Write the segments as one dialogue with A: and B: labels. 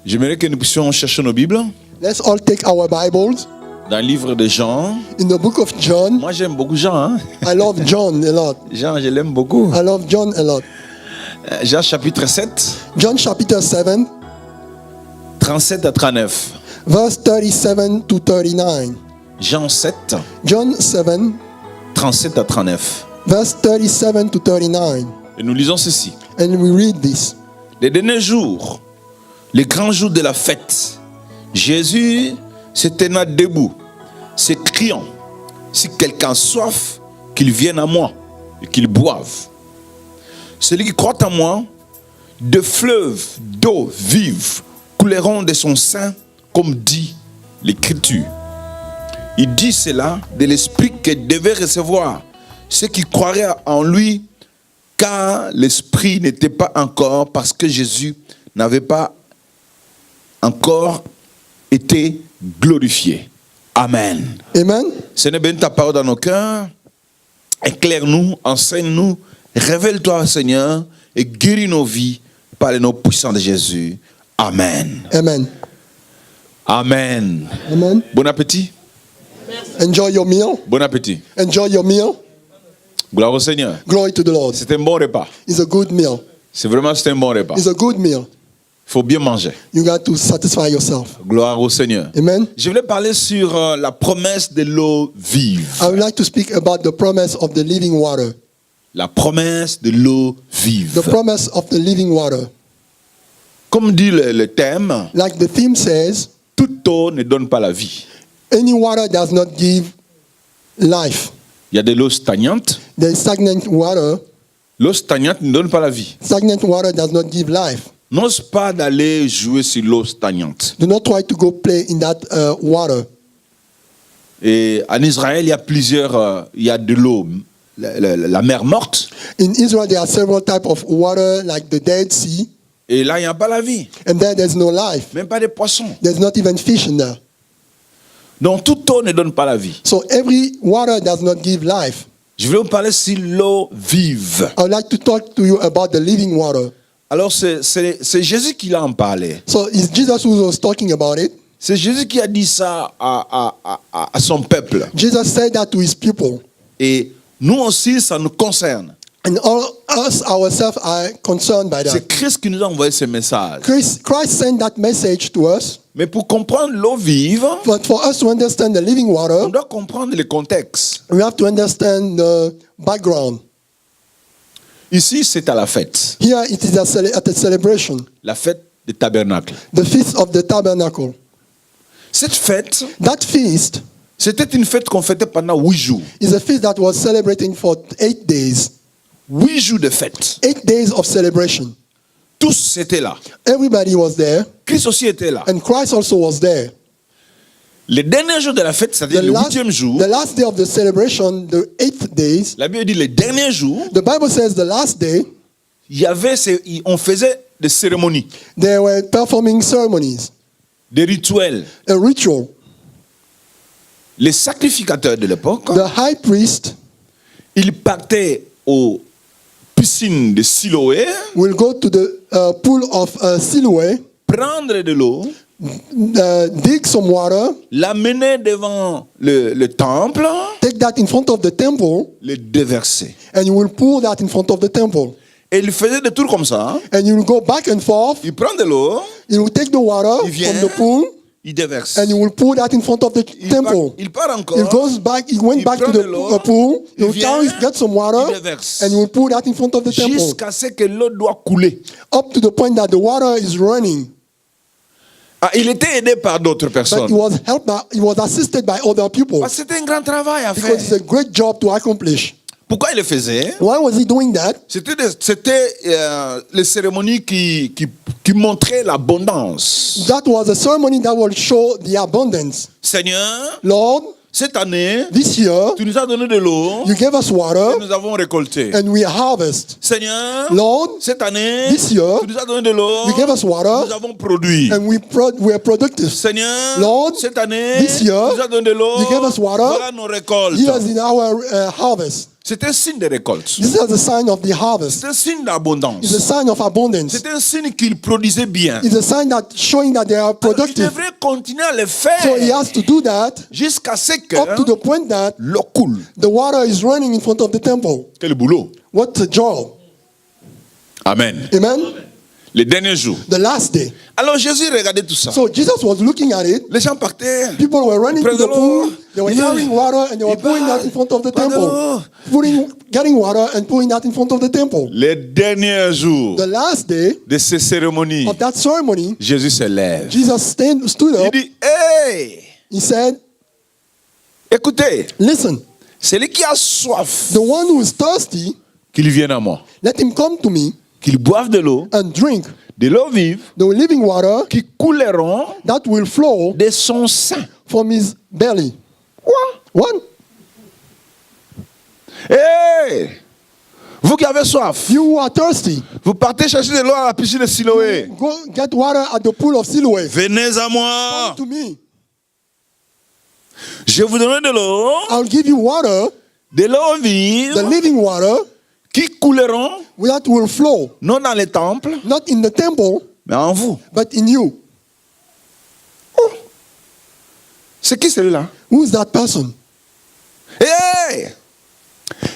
A: J'aimerais que nous puissions chercher nos Bibles
B: Let's all take our Bibles
A: dans le livre de Jean.
B: in the book of John.
A: Moi, j'aime beaucoup Jean. Hein?
B: I love John a lot.
A: Jean, je l'aime beaucoup.
B: I love John a lot.
A: Jean chapitre 7,
B: John chapter 7,
A: 37 à 39.
B: verse 37 to 39.
A: Jean 7,
B: John 7,
A: 37 à 39.
B: verse 37 to 39.
A: Et nous lisons ceci.
B: And we read this.
A: Les derniers jours, les grands jours de la fête, Jésus se tenait debout, s'écriant, si quelqu'un a soif, qu'il vienne à moi et qu'il boive. Celui qui croit en moi, de fleuves d'eau vive couleront de son sein, comme dit l'Écriture. Il dit cela de l'Esprit que devait recevoir ceux qui croiraient en lui, car l'Esprit n'était pas encore, parce que Jésus n'avait pas encore été glorifié. Amen.
B: Amen.
A: Seigneur, bénis ta parole dans nos cœurs. Éclaire-nous, enseigne-nous, révèle-toi, Seigneur, et guéris nos vies par le nom puissant de Jésus. Amen.
B: Amen.
A: Amen.
B: Amen.
A: Bon appétit.
B: Enjoy your meal.
A: Bon appétit.
B: Enjoy your meal.
A: Gloire au Seigneur.
B: Glory to the Lord.
A: C'est un bon repas.
B: It's a good meal.
A: C'est un bon repas.
B: It's a good meal.
A: Il faut bien manger.
B: You got to satisfy yourself.
A: Gloire au Seigneur.
B: Amen.
A: Je voulais parler sur la promesse de l'eau vive.
B: I would like to speak about the promise of the living water.
A: La promesse de l'eau vive.
B: The promise of the living water.
A: Comme dit le thème,
B: Like the theme says,
A: toute eau ne donne pas la vie.
B: any water does not give life.
A: Il y a de l'eau stagnante.
B: The stagnant water,
A: L'eau stagnante ne donne pas la vie.
B: stagnant water does not give life.
A: N'ose pas d'aller jouer sur l'eau stagnante.
B: Do not try to go play in that water.
A: Et en Israël, il y a plusieurs, il y a de l'eau, la mer morte.
B: In Israel, there are several types of water, like the Dead Sea,
A: Et là, il n'y a pas la vie.
B: and there there's no life.
A: Même pas de poissons.
B: There's not even fish in there.
A: Donc, toute eau ne donne pas la vie.
B: So every water does not give life.
A: Je vais vous parler sur l'eau vive.
B: I would like to talk to you about the living water.
A: Alors, c'est Jésus qui l'a en parlé.
B: So it's Jesus who was talking about it.
A: C'est Jésus qui a dit ça à son peuple.
B: Jesus said that to his people.
A: Et nous aussi, ça nous concerne.
B: And all us ourselves are concerned by that.
A: C'est Christ qui nous a envoyé ce message.
B: Christ sent that message to us.
A: Mais pour comprendre l'eau vive,
B: But for us to understand the living
A: on
B: water,
A: doit comprendre le contexte.
B: we have to understand the background.
A: Ici, c'est à la fête.
B: Here it is at a celebration,
A: La fête des tabernacles.
B: the Feast of the Tabernacle.
A: Cette fête,
B: That feast
A: c'était une fête qu'on fêtait pendant 8 jours.
B: is a feast that was celebrating for 8 days.
A: 8 jours de fête.
B: 8 days of celebration.
A: Tous étaient là.
B: Everybody was there,
A: Christ aussi était là.
B: and Christ also was there.
A: Le dernier jour de la fête, c'est-à-dire le 8e jour,
B: the last day of the celebration, the 8th days,
A: la Bible dit le dernier jour,
B: the Bible says the last day,
A: on faisait des cérémonies,
B: they were performing ceremonies,
A: des rituels.
B: a ritual.
A: Les sacrificateurs de l'époque,
B: The high priest
A: ils partaient aux piscines de Siloé,
B: will go to the pool of Siloé,
A: prendre de l'eau,
B: dig some water,
A: l'amener devant le temple,
B: take that in front of the temple,
A: le déverser.
B: and you will pour that in front of the temple.
A: Et il faisait des tours comme ça.
B: And you will go back and forth.
A: Il prend de l'eau,
B: You will take the water
A: il vient,
B: from the pool,
A: il déverse.
B: and you will pour that in front of the temple.
A: Il part encore.
B: He goes back. He went
A: Il
B: back to
A: prend
B: the
A: de l'eau,
B: pool. He
A: il
B: will
A: vient,
B: get some water,
A: il déverse.
B: and you will pour that in front of the temple,
A: Jusqu'à ce que l'eau doit couler.
B: up to the point that the water is running.
A: Ah, il était aidé par d'autres
B: But
A: personnes.
B: he was assisted by other people,
A: Parce que c'était un grand travail à
B: because it's
A: faire.
B: a great job to accomplish.
A: Pourquoi il le faisait?
B: Why was he doing that?
A: C'était les cérémonies qui montraient l'abondance.
B: That was a ceremony that will show the abundance.
A: Seigneur,
B: Lord,
A: cette année,
B: this year
A: tu nous as donné de l'eau
B: you gave us
A: et
B: water
A: nous avons récolté.
B: and we harvest.
A: Seigneur,
B: Lord,
A: cette année,
B: this year
A: tu nous as donné de l'eau,
B: you gave us water
A: nous avons produit.
B: and we are productive.
A: Seigneur,
B: Lord,
A: cette année,
B: this year,
A: tu nous as donné de l'eau,
B: you gave us water.
A: voilà nos récoltes.
B: Here's in our harvest.
A: C'est un signe de récolte.
B: This is a sign of the harvest.
A: C'est un signe d'abondance.
B: It's a sign of abundance.
A: C'est un signe qu'il produisait bien.
B: It's a sign that showing that they are
A: Il
B: productive.
A: devrait continuer à le
B: So he
A: faire
B: has to do that
A: jusqu'à ce que
B: up to the point that
A: l'eau coule.
B: the water is running in front of the temple.
A: Quel boulot.
B: What a job.
A: Amen.
B: Amen.
A: Les derniers jours.
B: The last day.
A: Alors Jésus regardait tout ça.
B: So Jesus was looking at it.
A: Les gens partaient.
B: People were running to the pool. They were
A: Il
B: carrying water and they were pouring that in front of the temple. Getting water and pouring that in front of the temple.
A: Les derniers jours
B: The last day
A: de ces cérémonies,
B: of that ceremony,
A: Jésus se lève.
B: Jesus stood
A: Il
B: up.
A: dit, hey,
B: He said,
A: écoutez,
B: listen,
A: celui qui a soif,
B: the one who is thirsty,
A: qu'il vienne à moi.
B: let him come to me
A: Qu'il boive de l'eau vive,
B: the living water
A: qui couleront
B: that will flow
A: de son sein.
B: from his belly.
A: Quoi?
B: What?
A: Hey! Vous qui avez soif,
B: You who are thirsty,
A: vous partez chercher de l'eau à la piscine de Siloé.
B: go get water at the pool of Siloé.
A: Venez à moi.
B: Come to me.
A: Je vous donnerai de l'eau,
B: I'll give you water,
A: de l'eau
B: the
A: vive,
B: living water
A: qui couleront,
B: that will flow,
A: non dans les temples,
B: not in the temple,
A: mais en vous.
B: but in you.
A: Oh. C'est qui celui-là?
B: Who is that person?
A: Hey!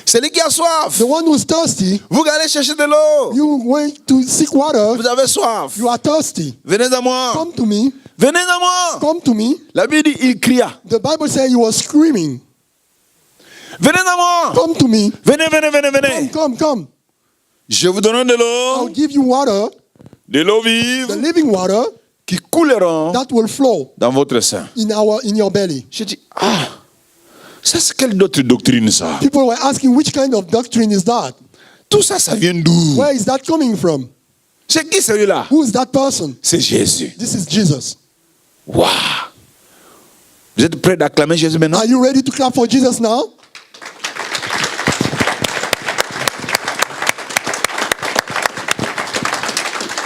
A: Celui qui a soif.
B: The one who's thirsty.
A: Vous allez chercher de l'eau.
B: You went to seek water.
A: Vous avez soif.
B: You are thirsty.
A: Venez à moi.
B: Come to me.
A: Venez à moi.
B: Come to me.
A: La Bible dit, il cria.
B: The Bible says you were screaming.
A: Venez à moi.
B: Come to me.
A: Venez, venez, venez, venez.
B: Come.
A: Je vous donne de
B: I'll
A: l'eau.
B: give you water,
A: De l'eau
B: the
A: vive
B: living water
A: qui couleront
B: that will flow
A: dans votre sein.
B: in your belly.
A: Je dis, ah, ça c'est quelle autre doctrine ça?
B: People were asking, which kind of doctrine is that?
A: Tout ça, ça vient d'où?
B: Where is that coming from?
A: C'est qui celui-là?
B: Who is that person?
A: C'est Jésus.
B: This is Jesus.
A: Waouh! Vous êtes prêts d'acclamer Jésus maintenant?
B: Are you ready to clap for Jesus now?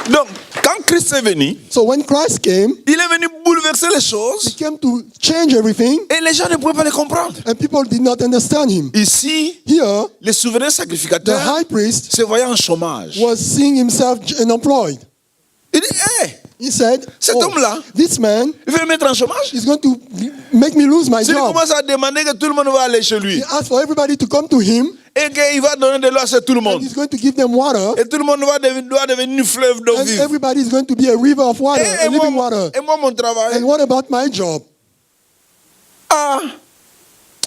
A: Donc, quand Christ est venu,
B: So when Christ came,
A: il est venu bouleverser les
B: he
A: choses
B: came to change everything,
A: et les gens ne pouvaient pas les comprendre.
B: and people did not understand him.
A: Ici,
B: Here,
A: les souverains
B: the
A: sacrificateurs
B: high priest
A: se voyaient en chômage.
B: was seeing himself unemployed.
A: Il dit, hey,
B: He said,
A: cet homme-là,
B: this man
A: il veut me mettre en chômage.
B: is going to make me lose my
A: S'il
B: job.
A: commence à demander que tout le monde va aller chez lui
B: He asked for everybody to come to him,
A: et qu'il va donner de l'eau à tout le
B: and
A: monde.
B: he's going to give them water,
A: Et tout le monde doit devenir une fleuve d'eau
B: and
A: vive.
B: everybody is going to be a river of water,
A: Et
B: a living water.
A: moi, mon travail.
B: And what about my job?
A: Ah,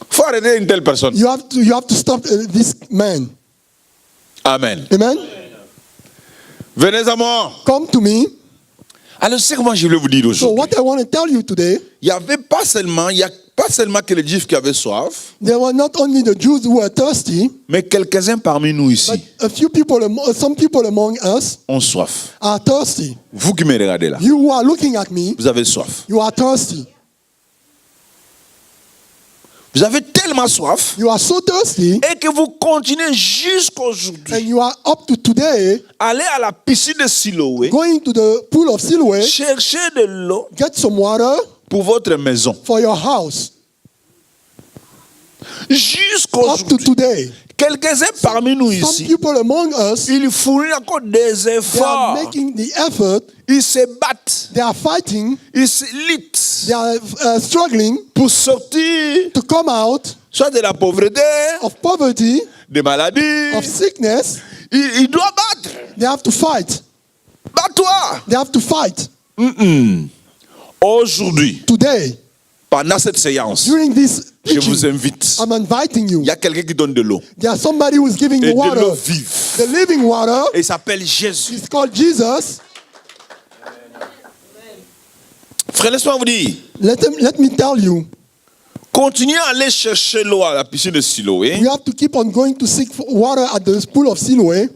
A: faut arrêter une telle personne.
B: You have to stop this man.
A: Amen.
B: Amen?
A: Venez à moi.
B: Come to me.
A: Alors, c'est comment je voulais vous dire
B: So
A: aujourd'hui.
B: what I want to tell you today,
A: Il n'y a pas seulement que les Juifs qui avaient soif,
B: there were not only the Jews who were thirsty,
A: mais quelques-uns parmi nous
B: but
A: ici
B: some people among us
A: ont soif.
B: are thirsty.
A: Vous qui me regardez là,
B: You who are looking at me,
A: vous avez soif.
B: you are thirsty.
A: Vous avez tellement soif
B: You are so thirsty,
A: et que vous continuez jusqu'aujourd'hui.
B: and you are up to today
A: Allez à la piscine de Siloé,
B: going to the pool of Siloé,
A: cherchez de l'eau
B: get some water
A: pour votre maison.
B: for your house. Up to
A: Jusqu'aujourd'hui,
B: today,
A: quelques-uns parmi nous
B: some
A: ici,
B: people among us,
A: ils fournissent encore des
B: they are
A: efforts.
B: making the effort,
A: Ils se battent,
B: they are fighting,
A: ils se luttent
B: they are struggling
A: pour sortir
B: to come out
A: soit de la pauvreté,
B: of poverty,
A: des maladies.
B: of sickness.
A: Il doit battre.
B: They have to fight.
A: Bats-toi.
B: They have to fight.
A: Aujourd'hui,
B: Today,
A: pendant cette séance,
B: during this
A: je vous
B: preaching,
A: invite.
B: I'm inviting you.
A: Il y a quelqu'un qui donne de l'eau.
B: There's somebody who is giving
A: Et
B: you
A: de l'eau
B: water.
A: vive.
B: The living water
A: Et il s'appelle Jésus.
B: is called Jesus.
A: Frère, laisse-moi vous dire.
B: Let me tell you,
A: Continuez à aller chercher l'eau à la piscine de Siloé.
B: we have to keep on going to seek for water at the pool of Siloé.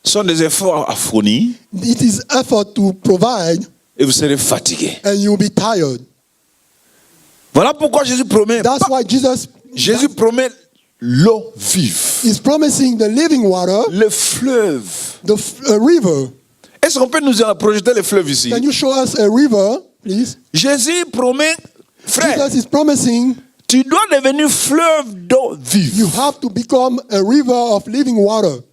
A: Ce sont des efforts à fournir
B: It is effort to provide,
A: et vous serez fatigué.
B: and you'll be tired.
A: Voilà pourquoi Jésus promet.
B: That's why
A: Jésus promet l'eau vive.
B: is promising the living water,
A: Le fleuve.
B: the river.
A: Est-ce qu'on peut nous projeter le fleuve ici?
B: Can you show us a river, please?
A: Jésus promet, frère,
B: Jesus is promising
A: Tu dois devenir fleuve d'eau vive.
B: You have to become a river of living water.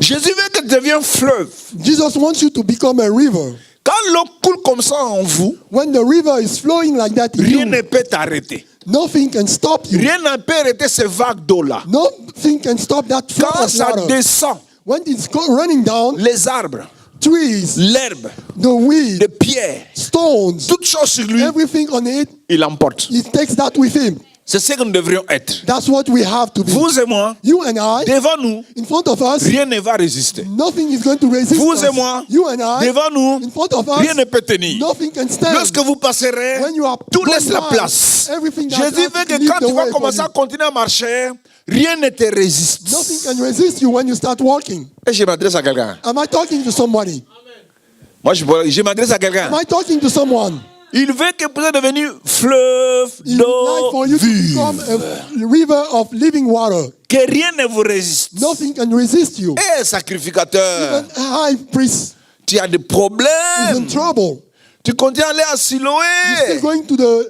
A: Jésus veut que tu deviennes fleuve.
B: Jesus wants you to become a river.
A: Quand l'eau coule comme ça en vous,
B: When the river is flowing like that in
A: rien
B: you,
A: ne peut t'arrêter.
B: nothing can stop you.
A: Rien ne peut arrêter ces vagues d'eau-là.
B: Nothing can stop that flow
A: Quand
B: of
A: ça
B: water.
A: descend,
B: When it's running down,
A: les arbres,
B: trees,
A: l'herbe,
B: the weed,
A: les pierres,
B: stones,
A: toutes choses sur lui,
B: everything on it,
A: il emporte.
B: he takes that with him.
A: C'est ce que nous devrions être.
B: That's what we have to be.
A: Vous et moi,
B: You and I,
A: devant nous,
B: in front of us,
A: rien ne va résister.
B: nothing is going to resist
A: Vous
B: us.
A: et moi,
B: You and I,
A: devant nous,
B: in front of us,
A: rien ne peut tenir.
B: nothing can stand.
A: Lorsque vous passerez,
B: When you are
A: tout
B: going
A: laisse la
B: by,
A: place.
B: everything that
A: Jésus
B: has
A: veut
B: to
A: que
B: leave
A: quand
B: the
A: tu vas
B: way for
A: commencer
B: you.
A: à continuer à marcher, rien ne te résiste.
B: Nothing can resist you when you start walking.
A: Et je m'adresse à quelqu'un.
B: Am I talking to somebody?
A: Moi, je m'adresse à quelqu'un.
B: Am I talking to someone?
A: Il veut que vous soyez devenu fleuve
B: He would like
A: d'eau
B: for you to
A: vive.
B: become a river of living water.
A: Que rien ne vous résiste.
B: Nothing can resist you.
A: Eh, sacrificateur,
B: Even a high priest
A: tu as des
B: is in
A: problèmes.
B: trouble.
A: Tu continues à aller à
B: Still
A: Siloé.
B: going to the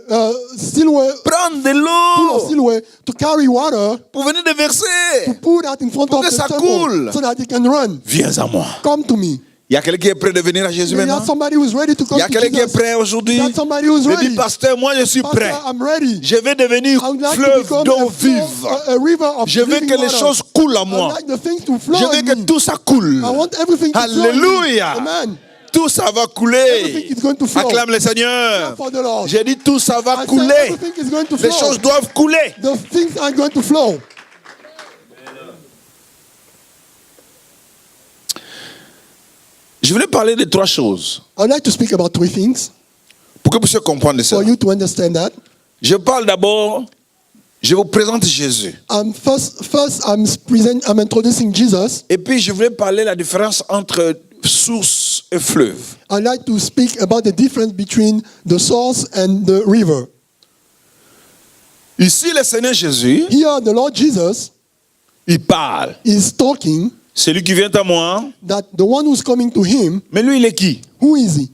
B: Siloé,
A: Prendre de
B: pool of
A: l'eau
B: Siloé to carry water,
A: pour venir déverser.
B: pour that in front
A: Pour
B: of
A: que
B: the
A: ça
B: temple
A: coule.
B: so that he can run.
A: Viens à moi.
B: Come to me.
A: Il y a quelqu'un qui est prêt de venir à Jésus
B: There
A: maintenant.
B: is somebody who is ready to
A: Il
B: come
A: y a
B: to
A: quelqu'un qui est
B: Jesus.
A: prêt aujourd'hui.
B: There's somebody who is
A: Il dit,
B: ready.
A: pasteur, moi je suis prêt.
B: Pastor, I'm ready.
A: Je vais devenir
B: I would like to
A: fleuve
B: become
A: d'eau vive.
B: a river of
A: Je veux
B: living
A: que les
B: water.
A: choses coulent à
B: I
A: moi.
B: would like the things to flow
A: Je veux
B: in
A: que
B: me.
A: tout ça coule.
B: I want everything to flow in me.
A: Alléluia.
B: Amen.
A: Tout ça va
B: Everything
A: couler.
B: is going to flow.
A: Acclame le Seigneur.
B: For the Lord.
A: J'ai dit tout ça va
B: I said
A: couler.
B: everything is going to
A: Les
B: flow.
A: choses doivent couler.
B: The things are going to flow.
A: Je voulais parler de trois choses
B: I'd like to speak about three things
A: pour que vous puissiez comprendre ça.
B: for you to understand that.
A: Je parle d'abord, je vous présente Jésus.
B: First, I'm introducing Jesus.
A: Et puis je voulais parler de la différence entre source et fleuve.
B: I'd like to speak about the difference between the source and the river.
A: Ici, le Seigneur Jésus,
B: Here, the Lord Jesus
A: il parle.
B: is talking
A: Celui qui vient à moi,
B: that the one who's coming to him,
A: mais lui il est qui?
B: who is he?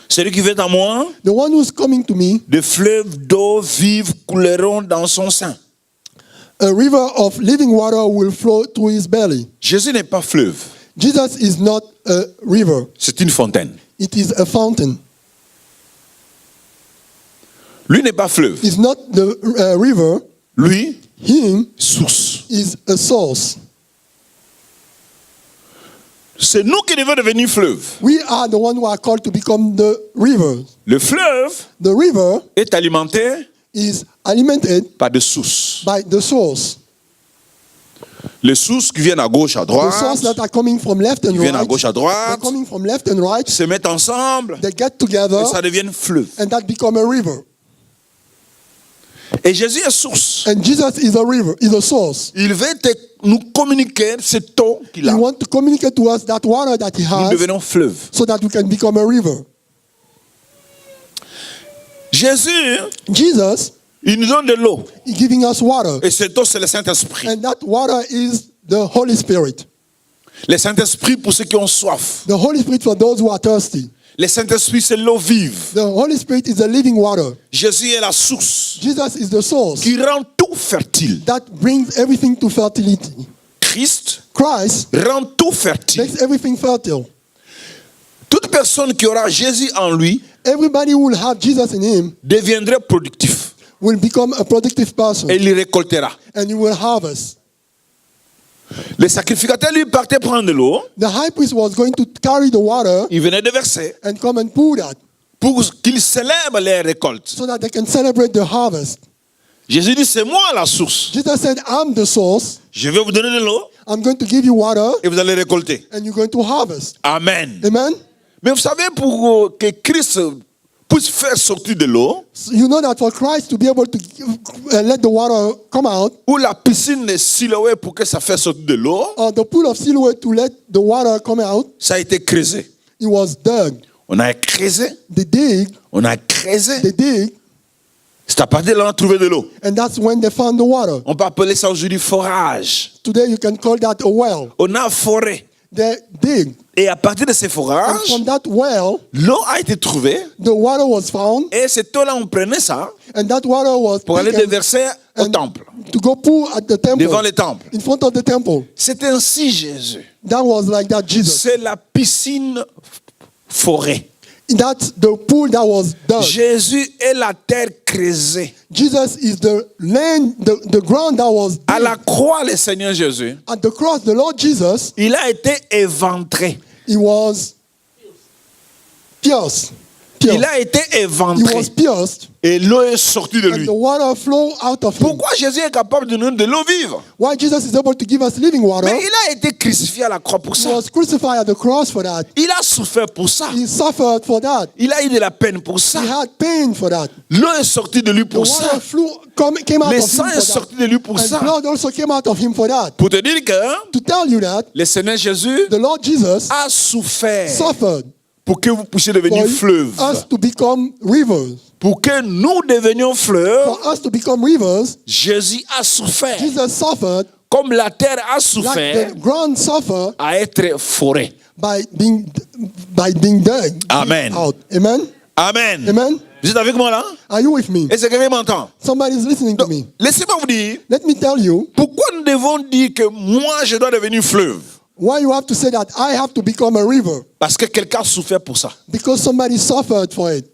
A: Celui qui vient à moi,
B: The one who's coming to me,
A: des fleuves d'eau vive couleront dans son sein.
B: a river of living water will flow through his belly.
A: Jésus n'est pas fleuve,
B: Jesus is not a river.
A: c'est une fontaine.
B: It is a fountain.
A: Lui n'est pas fleuve,
B: It's not the river.
A: lui,
B: Him
A: source.
B: is a source.
A: C'est nous qui devons devenir fleuve.
B: We are the one who are called to become the rivers.
A: Le fleuve
B: The river
A: est alimenté
B: is alimented
A: par des sources.
B: by the source.
A: Les sources qui viennent à gauche, à
B: The sources
A: droite,
B: that are coming from left and
A: qui viennent à
B: right,
A: gauche, à
B: they're
A: droite,
B: coming from left and right,
A: se mettent ensemble
B: they get together
A: et ça devient fleuve.
B: and that become a river.
A: Et Jésus est source.
B: And Jesus is a river, is a source.
A: Il veut nous communiquer cette eau qu'il
B: He
A: a.
B: wants to communicate to us that water that he
A: Nous
B: has
A: devenons fleuve.
B: so that we can become a river.
A: Jésus,
B: Jesus
A: il nous donne de l'eau.
B: is giving us water,
A: Et cette eau, c'est le Saint-Esprit.
B: and that water is the Holy Spirit.
A: Le Saint-Esprit pour ceux qui ont soif.
B: The Holy Spirit for those who are thirsty.
A: Le Saint-Esprit, c'est l'eau vive.
B: The Holy Spirit is the living water.
A: Jésus est la source
B: Jesus is the source
A: qui rend tout fertile.
B: that brings everything to fertility.
A: Christ
B: Christ
A: rend tout fertile.
B: makes everything fertile.
A: Toute personne qui aura Jésus en lui
B: Everybody who will have Jesus in him
A: deviendrait productif.
B: will become a productive person,
A: Et il récoltera.
B: and you will harvest.
A: Le sacrificateur, lui, partait prendre de l'eau.
B: The high priest was going to carry the water
A: Il venait de verser
B: and come and pour that
A: pour qu'il célèbre les récoltes.
B: so that they can celebrate the harvest.
A: Jésus dit, c'est moi la source.
B: Jesus said, I'm the source.
A: Je vais vous donner de l'eau
B: I'm going to give you water
A: et vous allez récolter.
B: and you're going to harvest.
A: Amen.
B: Amen?
A: Mais vous savez, pour que Christ puisse faire sortir de l'eau,
B: So you know that for Christ to be able to let the water come out,
A: ou la piscine de Siloé pour que ça fasse sortir de l'eau,
B: or the pool of Siloé to let the water come out,
A: ça a été creusé.
B: it was dug.
A: On a creusé,
B: They dig,
A: on a creusé.
B: they dig,
A: C'est à partir de là qu'on a trouvé de l'eau.
B: and that's when they found the water.
A: On peut appeler ça aujourd'hui forage.
B: Today you can call that a well.
A: On a foré.
B: they dig.
A: Et à partir de ces
B: And
A: forages,
B: from that well,
A: l'eau a été trouvée.
B: the water was found.
A: Et cette eau-là, on prenait ça
B: And that water was
A: pour aller
B: taken
A: déverser au
B: and
A: temple,
B: to go pour at the temple,
A: devant le temple.
B: in front of the temple.
A: C'est ainsi Jésus.
B: That was like that Jesus.
A: C'est la piscine forêt.
B: That's the pool that was dug.
A: Jésus est la terre creusée.
B: Jesus is the land, the ground that was
A: À
B: dug.
A: la croix, le Seigneur Jésus,
B: At the cross, the Lord Jesus,
A: il a été éventré.
B: he was pierced.
A: Il a été
B: He
A: éventré.
B: was pierced,
A: Et l'eau est sortie de
B: and
A: lui.
B: the water flowed out of him.
A: Pourquoi Jésus est capable de nous donner de l'eau vive?
B: Why Jesus is able to give us living water?
A: Mais il a été crucifié à la croix pour
B: He
A: ça.
B: was crucified at the cross for that.
A: Il a souffert pour ça.
B: He suffered for that.
A: Il a eu de la peine pour ça.
B: He had pain for that.
A: L'eau est sortie de lui
B: The
A: pour ça.
B: water came out
A: Le
B: of him
A: sang est
B: for
A: sorti
B: that.
A: de lui pour
B: And
A: ça.
B: blood also came out of him for that.
A: Pour te dire que
B: To tell you that
A: le Seigneur Jésus
B: the Lord Jesus
A: a souffert
B: suffered
A: pour que vous puissiez
B: for
A: devenir fleuve.
B: us to become rivers.
A: Pour que nous devenions fleuves,
B: For us to become rivers,
A: Jésus a souffert.
B: Jesus suffered
A: Comme la terre a
B: like
A: souffert
B: the ground suffered
A: à être forêt.
B: by being dug
A: Amen.
B: out. Amen.
A: Amen.
B: Amen.
A: Vous êtes avec moi là?
B: Are you with me?
A: Est-ce que quelqu'un m'entend?
B: Somebody is listening to me.
A: Laissez-moi vous dire,
B: Let me tell you
A: pourquoi nous devons dire que moi je dois devenir fleuve?
B: why you have to say that I have to become a river.
A: Parce que quelqu'un a souffert pour ça.
B: Because somebody suffered for it.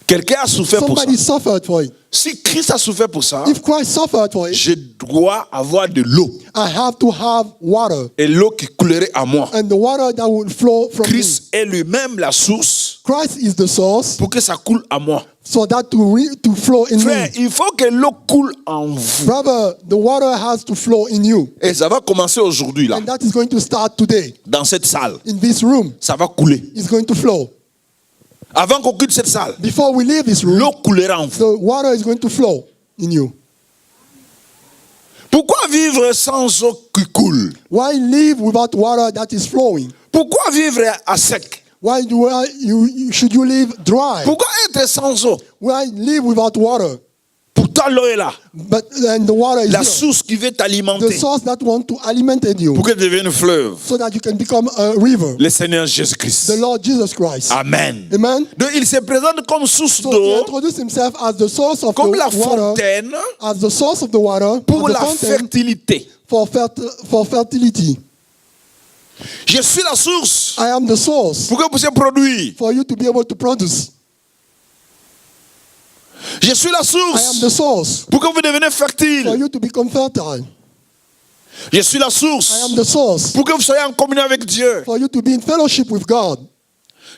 A: Quelqu'un a souffert pour ça.
B: Somebody suffered for it.
A: Si Christ a souffert pour ça,
B: If Christ suffered for it,
A: je dois avoir de l'eau.
B: I have to have water.
A: Et l'eau qui coulerait à moi.
B: And the water that will flow from me.
A: Christ est lui-même la source
B: Christ is the source
A: pour que ça coule à moi.
B: so that to flow in
A: Frère,
B: me.
A: il faut que l'eau coule en vous.
B: Brother, the water has to flow in you.
A: Et ça va commencer aujourd'hui là,
B: And that is going to start today.
A: dans cette salle.
B: In this room,
A: Ça va couler.
B: it's going to flow.
A: Avant qu'on quitte cette salle,
B: Before we leave this room,
A: l'eau coulera en vous.
B: the water is going to flow in you.
A: Pourquoi vivre sans eau qui coule?
B: Why live without water that is flowing?
A: Pourquoi vivre à sec?
B: Why should you live dry?
A: Pourquoi être sans eau?
B: Why live without water?
A: Pourtant l'eau est là.
B: But and the water is
A: La
B: here.
A: source qui veut
B: The
A: t'alimenter
B: source that want to alimentate you
A: pour que tu deviennes fleuve.
B: so that you can become a river.
A: Le Seigneur Jésus-Christ.
B: The Lord Jesus Christ.
A: Amen.
B: Amen.
A: Donc il se présente comme source
B: So he
A: d'eau,
B: introduced himself as the source of
A: comme
B: the
A: la
B: water,
A: fontaine
B: as the source of the water,
A: pour
B: as the
A: la
B: fountain
A: fertilité.
B: for fertility.
A: Je suis la source
B: I am the source
A: pour que vous puissiez produire.
B: for you to be able to produce.
A: Je suis la
B: I am
A: source
B: the source
A: pour que vous deveniez
B: for
A: fertile.
B: you to become fertile.
A: Je suis la
B: I am
A: source
B: the source
A: pour que vous soyez en communion avec Dieu.
B: for you to be in fellowship with God.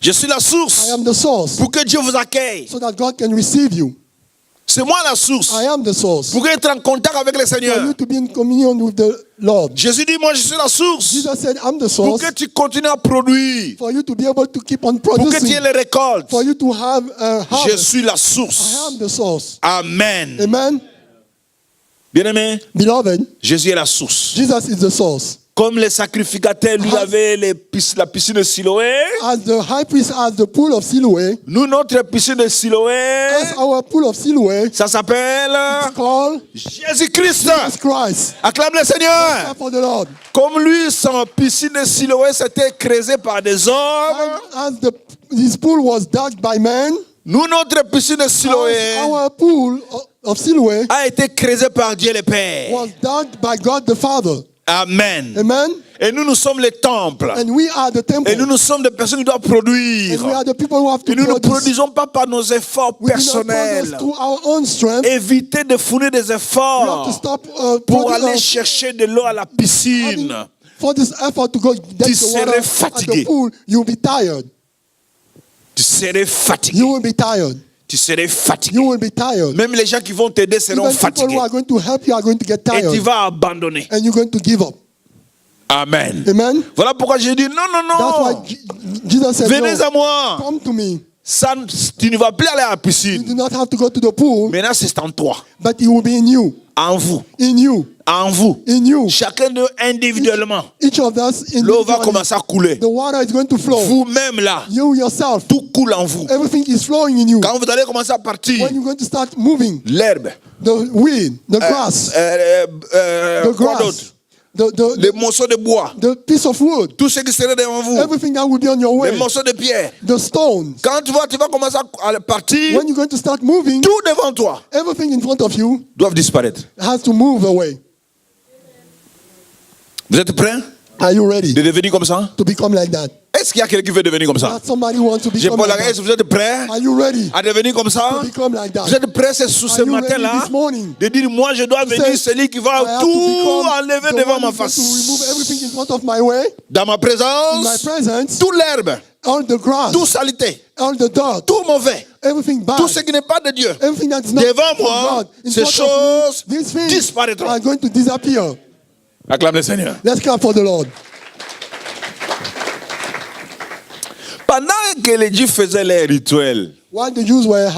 A: Je suis la
B: I
A: source
B: am the source
A: pour que Dieu vous accueille.
B: so that God can receive you.
A: C'est moi la source
B: I am the source
A: pour être en contact avec le
B: for
A: Seigneur.
B: you to be in communion with the Lord.
A: Jésus dit, moi je suis la source
B: Jesus said, I'm the
A: pour
B: source
A: que tu continues à produire,
B: for you to be able to keep on
A: pour que tu
B: producing,
A: aies les récoltes.
B: for you to have a
A: Je
B: harvest.
A: suis la
B: I
A: source.
B: am the source.
A: Amen.
B: Amen.
A: Bien-aimé,
B: Beloved,
A: Jésus est la source.
B: Jesus is the source.
A: Comme les sacrificateurs, lui, avaient la piscine de Siloé,
B: As the high priest has the pool of Siloé,
A: nous, notre piscine de Siloé,
B: as our pool of Siloé
A: ça s'appelle
B: called
A: Jésus-Christ.
B: Jesus Christ.
A: Acclame le Seigneur.
B: For the Lord.
A: Comme lui, son piscine de Siloé, c'était creusé par des hommes.
B: As his pool was dug by men,
A: Nous, notre piscine de Siloé
B: our pool of Siloé
A: a été creusé par Dieu le Père.
B: was dug by God the Father.
A: Amen.
B: Amen.
A: Et nous sommes les temples.
B: And we are the temple.
A: Et nous sommes des personnes qui doivent
B: And
A: produire.
B: we are the people who have to
A: Et nous ne
B: produce.
A: produisons pas par nos efforts
B: We do not
A: personnels.
B: produce through our own strength.
A: Évitez de fournir des
B: We have to
A: efforts
B: stop
A: pour aller chercher de l'eau à la piscine.
B: for this effort to go get
A: Tu
B: the water
A: serais
B: at
A: fatigué.
B: the pool. You'll be tired.
A: Tu serais fatigué.
B: You will be tired.
A: Tu serais fatigué.
B: You will be tired.
A: Même les gens qui vont t'aider seront
B: Even people
A: fatigués.
B: who are going to help you are going to get
A: Et tu
B: tired.
A: vas abandonner.
B: And you're going to give up.
A: Amen.
B: Amen.
A: Voilà pourquoi j'ai dit non, non,
B: That's why
A: non.
B: Jesus said,
A: Venez
B: no,
A: à moi.
B: come to me.
A: Ça, tu ne vas plus aller à la
B: You
A: piscine.
B: do not have to go to the pool,
A: Maintenant, c'est en toi.
B: but it will be in you.
A: En vous.
B: In you.
A: En vous.
B: In you.
A: Chacun d'eux individuellement.
B: Each of us
A: L'eau va
B: individually.
A: commencer à couler.
B: The water is going to flow.
A: Vous-même là,
B: You yourself.
A: tout coule en vous.
B: Everything is flowing in you.
A: Quand vous allez commencer à partir,
B: When you're going to start moving,
A: l'herbe,
B: the weed, the grass,
A: quoi
B: grass.
A: d'autre? les morceaux de bois,
B: the piece of wood,
A: tout ce qui serait devant vous,
B: everything that will be on your way,
A: les morceaux de pierre.
B: the stones.
A: Quand tu vas commencer à partir,
B: When you're going to start moving,
A: tout devant toi
B: everything in front of you
A: doivent disparaître.
B: has to move away.
A: Vous êtes prêts
B: Are you ready
A: de devenir comme ça?
B: to become like that?
A: Est-ce qu'il y a quelqu'un qui veut devenir comme ça?
B: That somebody wants to
A: J'ai
B: become
A: pas la
B: like
A: est-ce
B: that.
A: que vous êtes prêts
B: Are you ready
A: à devenir comme ça?
B: to become like that?
A: Vous êtes prêts sous ce
B: Are you ready
A: matin-là
B: this morning?
A: de dire moi je dois venir
B: Say,
A: celui qui
B: I
A: va
B: have to
A: tout
B: become
A: enlever
B: the
A: devant
B: one
A: ma
B: who's going
A: face.
B: to remove everything in front of my way,
A: Dans ma
B: in my
A: présence,
B: presence,
A: toute l'herbe,
B: all the grass,
A: toute salité,
B: all the dirt,
A: tout mauvais,
B: everything bad,
A: tout ce qui n'est pas de Dieu.
B: everything that's not
A: Devant
B: from
A: moi,
B: God, in
A: ces
B: front of
A: choses
B: me, these things
A: disparaîtront.
B: are going to disappear.
A: Acclame le Seigneur.
B: Let's clap for the Lord.
A: Pendant que les Juifs faisaient les rituels,
B: While the Jews were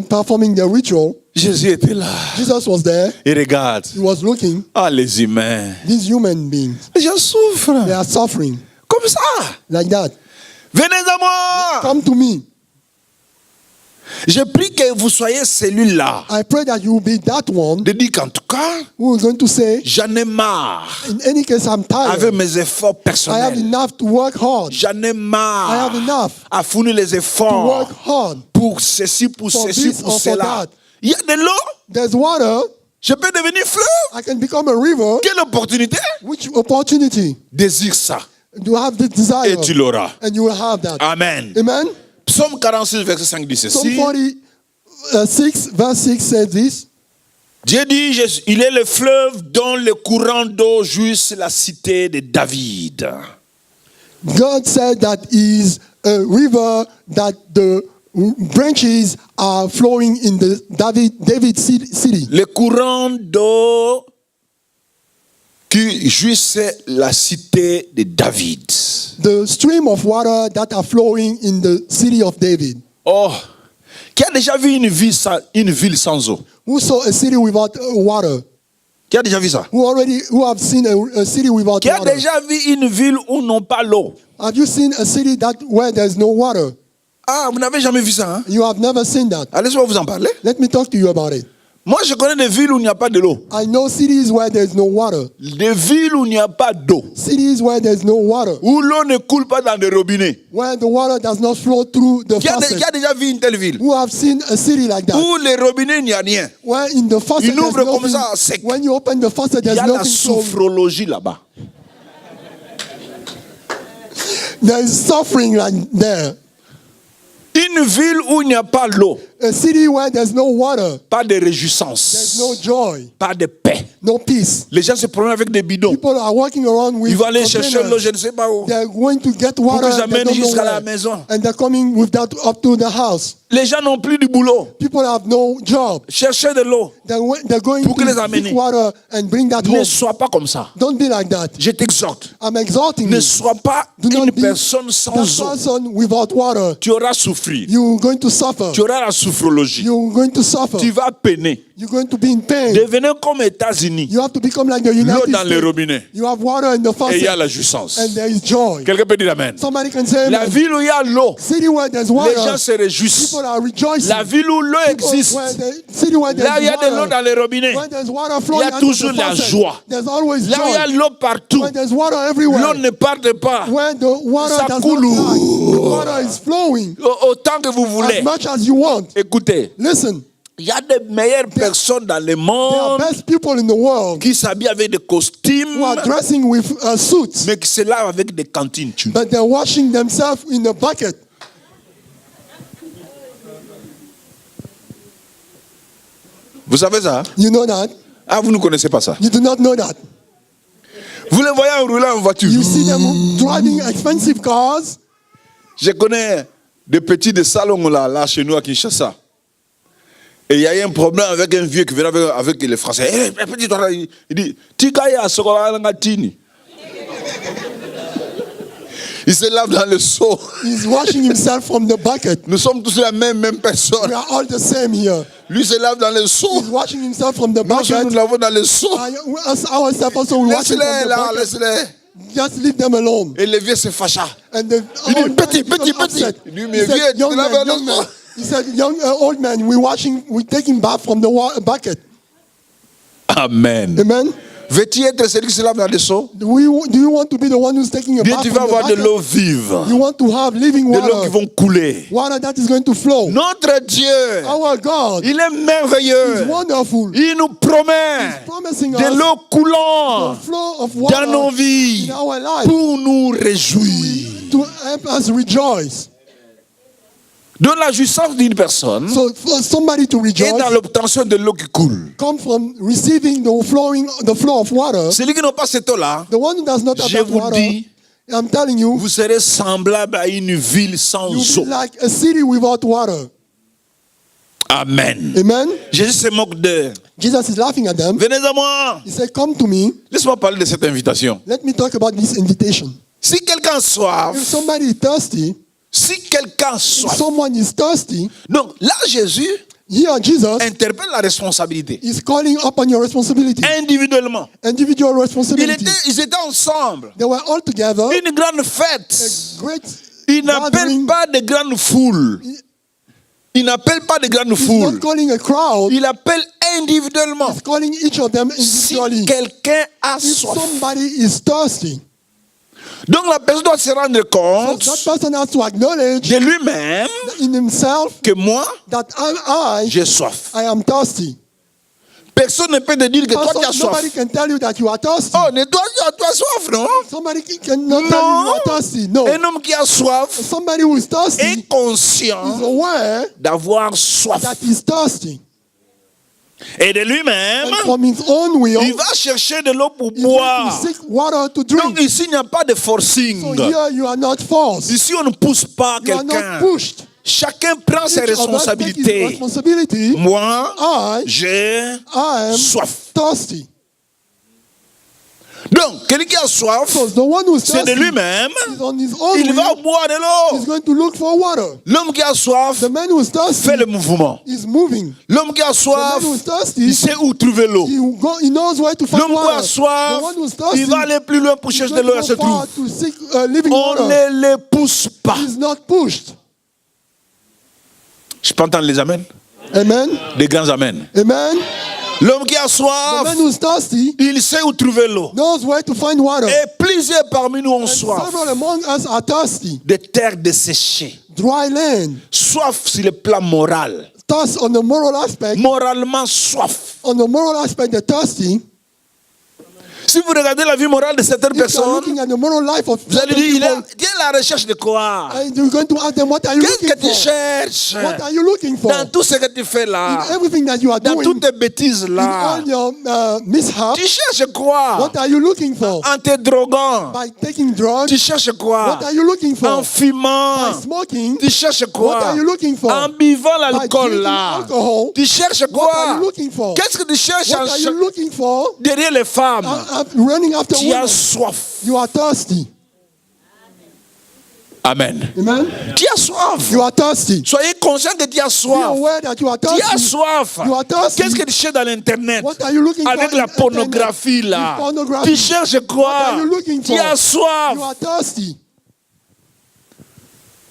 B: performing their ritual,
A: Jésus était là.
B: Jesus was there.
A: Et regarde,
B: He was looking.
A: ah les humains,
B: These human beings,
A: les gens souffrent.
B: they are suffering
A: Comme ça.
B: like that.
A: Venez à moi.
B: Come to me.
A: Je prie que vous soyez celui-là.
B: I pray that you will be that one
A: De dire qu'en tout cas,
B: who is going to say,
A: j'en ai marre
B: in any case, I'm
A: avec
B: tired.
A: mes efforts
B: I have
A: personnels.
B: enough to work hard.
A: J'en ai
B: I
A: marre
B: have enough
A: à fournir les
B: to
A: efforts
B: work hard.
A: pour ceci, pour
B: For
A: ceci,
B: this
A: pour
B: or for
A: cela.
B: that.
A: Il y a de l'eau.
B: There's water.
A: Je peux devenir fleuve.
B: I can become a river.
A: Quelle opportunité?
B: Which opportunity
A: Désire ça
B: do you have this desire?
A: et tu l'auras.
B: And you will have that.
A: Amen.
B: Amen.
A: Psaume 46, verset 5 dit
B: Psalm
A: ceci.
B: 46, verse 6 says this.
A: Dieu dit, il est le fleuve dont le courant d'eau jouisse la cité de David.
B: God said that is a river that the branches are flowing in the David city.
A: Le courant d'eau qui jouisse la cité de David.
B: The stream of water that are flowing in the city of David.
A: Oh, qui a déjà vu une ville sans eau?
B: Who saw a city without water?
A: Qui a déjà vu ça?
B: Who have seen a city without
A: Qui a
B: water?
A: déjà vu une ville où n'ont pas l'eau?
B: Have you seen a city where there's no water?
A: Ah, vous n'avez jamais vu ça, hein?
B: You have never seen that.
A: Allez-moi vous en parler.
B: Let me talk to you about it.
A: Moi, je connais des villes où il n'y a pas de l'eau.
B: I know cities where there's no water.
A: Des villes où il n'y a pas d'eau.
B: Cities where there's no water.
A: Où l'eau ne coule pas dans des robinets.
B: Where the water does not flow through the
A: Qui a
B: faucet.
A: déjà vu une telle ville?
B: Who have seen a city like that?
A: Où les robinets, il n'y a rien.
B: Where in the faucet
A: Il
B: there's
A: ouvre comme
B: nothing.
A: ça, sec.
B: When you open the faucet,
A: Il y
B: there's
A: a la
B: nothing flowing.
A: sophrologie là-bas.
B: There is suffering like there.
A: Une ville où il n'y a pas l'eau,
B: A city where there's no water,
A: pas de
B: there's
A: réjouissance,
B: no joy,
A: pas de paix.
B: no peace.
A: Les gens se promènent avec des bidons.
B: People are walking around with
A: Ils vont aller chercher l'eau, je
B: containers.
A: ne sais pas où.
B: They're going to get water.
A: qu'ils
B: They
A: amènent
B: don't know
A: jusqu'à la
B: where.
A: maison.
B: And they're coming with that up to the house.
A: Les gens n'ont plus du boulot.
B: People have no job.
A: Cherchez de l'eau.
B: They're going
A: Pour que les
B: to
A: amener.
B: pick water and bring that
A: Ne
B: home.
A: sois pas comme ça.
B: Don't be like that.
A: Je t'exhorte.
B: I'm exhorting
A: Ne
B: you.
A: sois pas
B: Do not
A: une
B: be
A: personne
B: that
A: sans eau.
B: person without water.
A: Tu auras souffrir.
B: You're going to suffer.
A: Tu auras la sophrologie.
B: You're going to suffer.
A: Tu vas peiner.
B: You're going to be in pain.
A: Devenez comme États-Unis.
B: You have to become like the
A: L'eau
B: United
A: dans les
B: States.
A: robinets.
B: You have water in the
A: Et il y a
B: faucet.
A: la jouissance.
B: And there is joy.
A: Quelqu'un peut dire Amen.
B: Somebody can say,
A: La
B: amen.
A: ville où il y a l'eau,
B: City where there's
A: les
B: water,
A: gens se réjouissent.
B: people are rejoicing.
A: La ville où l'eau existe,
B: City where
A: là où il y a
B: there's
A: de l'eau
B: water,
A: dans les robinets,
B: when there's water
A: il y
B: flowing
A: a
B: out of
A: toujours
B: the
A: la
B: faucet,
A: joie.
B: there's always
A: Là où il y a
B: joy.
A: l'eau partout,
B: When there's water
A: l'eau
B: everywhere,
A: ne parte pas.
B: when the water
A: Ça
B: does
A: coule.
B: not die, the water is flowing
A: Autant que vous
B: as
A: voulez.
B: much as you want.
A: Écoutez,
B: Listen,
A: il y a des meilleures personnes dans le
B: there are
A: monde
B: best people in the world
A: qui s'habillent avec des costumes,
B: who are dressing with suits,
A: mais qui se lavent avec des cantines.
B: but they're washing themselves in a bucket.
A: Vous savez ça?
B: You know that?
A: Ah, vous ne connaissez pas ça.
B: You do not know that.
A: Vous les voyez en roulant en voiture.
B: You see them driving expensive cars.
A: Je connais des petits de salon là chez nous à Kinshasa. Et il y a eu un problème avec un vieux qui venait avec les Français. Eh, petit, il dit, Tikaya Sokola Ngatini. Il se lave dans le seau.
B: He's washing himself from the bucket.
A: Nous sommes tous la même personne.
B: We are all the same here.
A: Lui se lave dans le seau.
B: He's washing himself from the
A: Nous aussi, nous
B: bucket.
A: l'avons dans le seau.
B: Us ourselves also we washing
A: Laisse-les
B: from
A: là,
B: the bucket.
A: laisse-les.
B: Just leave them alone.
A: Et le vieux se fâcha.
B: And the
A: Il dit,
B: old man
A: petit,
B: become
A: petit.
B: upset.
A: Il dit,
B: He
A: mais
B: said,
A: vieux, tu
B: young
A: te laves
B: man,
A: dans
B: young
A: le
B: man.
A: seau.
B: He said, old man, we're taking bath from the bucket.
A: Amen.
B: Amen.
A: Veux-tu être celui qui se lave dans le seau?
B: Do you want to be the one who's taking a
A: Bien,
B: bath
A: tu
B: from
A: vas
B: the
A: avoir de
B: bucket?
A: l'eau vive,
B: You want to have living
A: de l'eau qui
B: water,
A: vont couler.
B: water that is going to flow.
A: Notre Dieu,
B: Our God
A: il est
B: is
A: merveilleux.
B: wonderful.
A: Il nous promet
B: Promising
A: de
B: us
A: l'eau
B: the
A: coulant
B: flow of
A: dans nos
B: water
A: vies
B: in our life
A: pour nous réjouir.
B: to help us rejoice.
A: Donc la jouissance d'une personne
B: So for somebody to
A: est dans
B: rejoice
A: l'obtention de l'eau qui coule.
B: come from receiving the flow of water.
A: Celui qui n'a pas cette eau-là,
B: The one who does not have
A: je
B: that
A: vous
B: water,
A: dis,
B: I'm telling you,
A: vous serez semblable à une ville sans
B: you'll
A: eau.
B: be like a city without water.
A: Amen.
B: Amen.
A: Jésus se moque d'eux.
B: Jesus is laughing at them.
A: Venez à moi.
B: He said, come to me.
A: Laisse-moi parler de cette invitation.
B: Let me talk about this invitation.
A: Si quelqu'un a soif,
B: If somebody is thirsty,
A: si quelqu'un a
B: if
A: soif,
B: someone is thirsty,
A: donc là Jésus
B: here Jesus
A: interpelle la responsabilité
B: is calling upon your responsibility,
A: individuellement.
B: individual responsibility.
A: Ils étaient ensemble.
B: They were all together.
A: Une grande fête.
B: Great
A: Il n'appelle
B: gathering.
A: pas de grandes foules. Il n'appelle pas de grandes
B: He's
A: foules.
B: not calling a crowd.
A: Il appelle individuellement.
B: He's calling each of them
A: Si
B: individually.
A: quelqu'un a
B: If
A: soif.
B: somebody is thirsty,
A: Donc la personne doit se rendre
B: so
A: compte
B: that person has to acknowledge
A: de lui-même
B: in himself
A: que moi,
B: that I
A: j'ai soif.
B: am thirsty.
A: Personne ne peut te dire que toi tu as
B: Nobody
A: soif.
B: can tell you that you are thirsty.
A: Oh, mais toi tu as soif, non?
B: Somebody cannot tell you you are thirsty. No.
A: Un homme qui a soif
B: Somebody who is thirsty
A: est
B: is
A: conscient
B: aware
A: d'avoir soif.
B: that he's thirsty.
A: Et de lui-même,
B: And from his own will,
A: il va chercher de l'eau pour
B: he's going
A: boire.
B: to seek water to
A: Donc
B: drink.
A: ici, il n'y a pas de forcing.
B: So here you are not forced.
A: Ici, on ne pousse pas
B: You are
A: quelqu'un.
B: not pushed.
A: Chacun prend ses
B: Each of us take his
A: responsabilités.
B: responsibility.
A: Moi,
B: I
A: j'ai
B: am
A: soif.
B: thirsty.
A: Donc, quelqu'un qui a soif,
B: So the one who is
A: c'est de
B: thirsty
A: lui-même.
B: is on his own
A: Il va
B: will.
A: boire de
B: He's
A: l'eau.
B: going to look for water.
A: L'homme qui a soif
B: The man who is thirsty
A: fait le mouvement.
B: is moving.
A: L'homme qui a
B: The
A: soif,
B: man who is
A: il
B: thirsty,
A: sait où trouver l'eau.
B: he knows where to find
A: L'homme qui a
B: water.
A: soif,
B: The one who is thirsty
A: il va aller plus loin pour
B: is
A: chercher
B: going
A: de l'eau,
B: to
A: elle se
B: go far
A: trouve.
B: to seek living
A: On
B: water.
A: ne les pousse pas.
B: He's not pushed.
A: Je peux entendre les amens?
B: Amen.
A: Des grands amens.
B: Amen.
A: L'homme qui a
B: The
A: soif,
B: man who is thirsty
A: il sait où trouver l'eau.
B: knows where to find water.
A: Et plusieurs parmi nous ont
B: And
A: soif.
B: several among us are thirsty.
A: Des terres desséchées.
B: Dry land.
A: Soif sur le plan moral.
B: Thirst on the moral aspect.
A: Moralement soif.
B: On the moral aspect, the thirsty.
A: Si vous regardez la vie morale de certaines
B: If you are
A: personnes,
B: looking at the moral life of
A: vous allez
B: certain
A: dire,
B: people,
A: il est à la recherche de quoi?
B: and you're going to ask them, what are you
A: Qu'est-ce
B: looking
A: que tu
B: for?
A: cherches?
B: What are you looking for?
A: Dans tout ce que tu fais là,
B: In everything that you are
A: dans
B: doing,
A: toutes tes bêtises
B: in
A: là,
B: all your mishaps,
A: tu cherches quoi?
B: what are you looking for?
A: En te droguant,
B: By taking drugs,
A: tu cherches quoi?
B: what are you looking for?
A: En fumant,
B: By smoking,
A: tu cherches
B: what
A: quoi?
B: are you looking for?
A: En buvant
B: By
A: l'alcool
B: drinking
A: là,
B: alcohol,
A: tu cherches
B: what are
A: quoi?
B: you looking for?
A: Qu'est-ce que tu cherches
B: What are you looking for?
A: derrière les femmes?
B: Running after
A: Tu as
B: women.
A: soif.
B: You are thirsty.
A: Amen.
B: Amen.
A: Tu as soif.
B: You are thirsty.
A: Soyez conscient que tu as
B: Be
A: soif.
B: aware that you are
A: Tu as
B: thirsty.
A: soif.
B: You are thirsty.
A: Qu'est-ce que tu cherches dans l'internet?
B: What are you looking for
A: Avec
B: in
A: la
B: internet?
A: pornographie là.
B: With pornography.
A: Tu cherches
B: What
A: quoi?
B: are you looking
A: Tu
B: for?
A: as soif.
B: You are thirsty.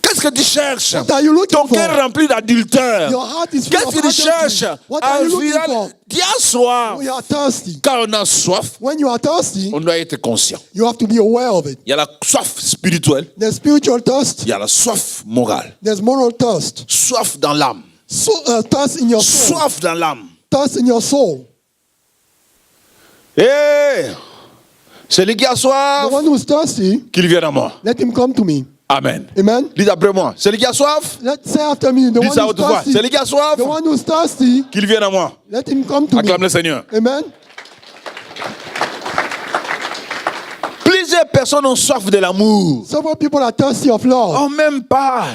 A: Qu'est-ce que tu cherches?
B: What are you looking
A: Ton cœur
B: for?
A: rempli d'adultère.
B: Your heart is full
A: Qu'est-ce
B: of
A: que tu
B: adultery.
A: cherches?
B: What are you looking for?
A: Tu as soif.
B: You are thirsty.
A: Quand on a soif,
B: When you are thirsty,
A: on doit être conscient.
B: you have to be aware of it.
A: Il y a la soif spirituelle,
B: There's spiritual thirst.
A: il y a la soif morale.
B: There's moral thirst.
A: Soif dans l'âme.
B: So, thirst in your soul.
A: Soif dans l'âme.
B: Thirst in your soul.
A: Eh, celui qui a
B: The
A: soif,
B: one who's thirsty,
A: qu'il vienne à moi.
B: let him come to me.
A: Amen.
B: Amen.
A: Dites après moi. Celui qui a soif,
B: Let's say after me, the
A: dites
B: one
A: ça
B: who's
A: autrefois.
B: thirsty.
A: Celui qui a soif,
B: The one who's thirsty,
A: qu'il vienne à moi.
B: let him come to
A: Acclame
B: me.
A: le Seigneur.
B: Amen.
A: Plusieurs personnes ont soif de l'amour.
B: Several people are thirsty of love.
A: Oh, même pas.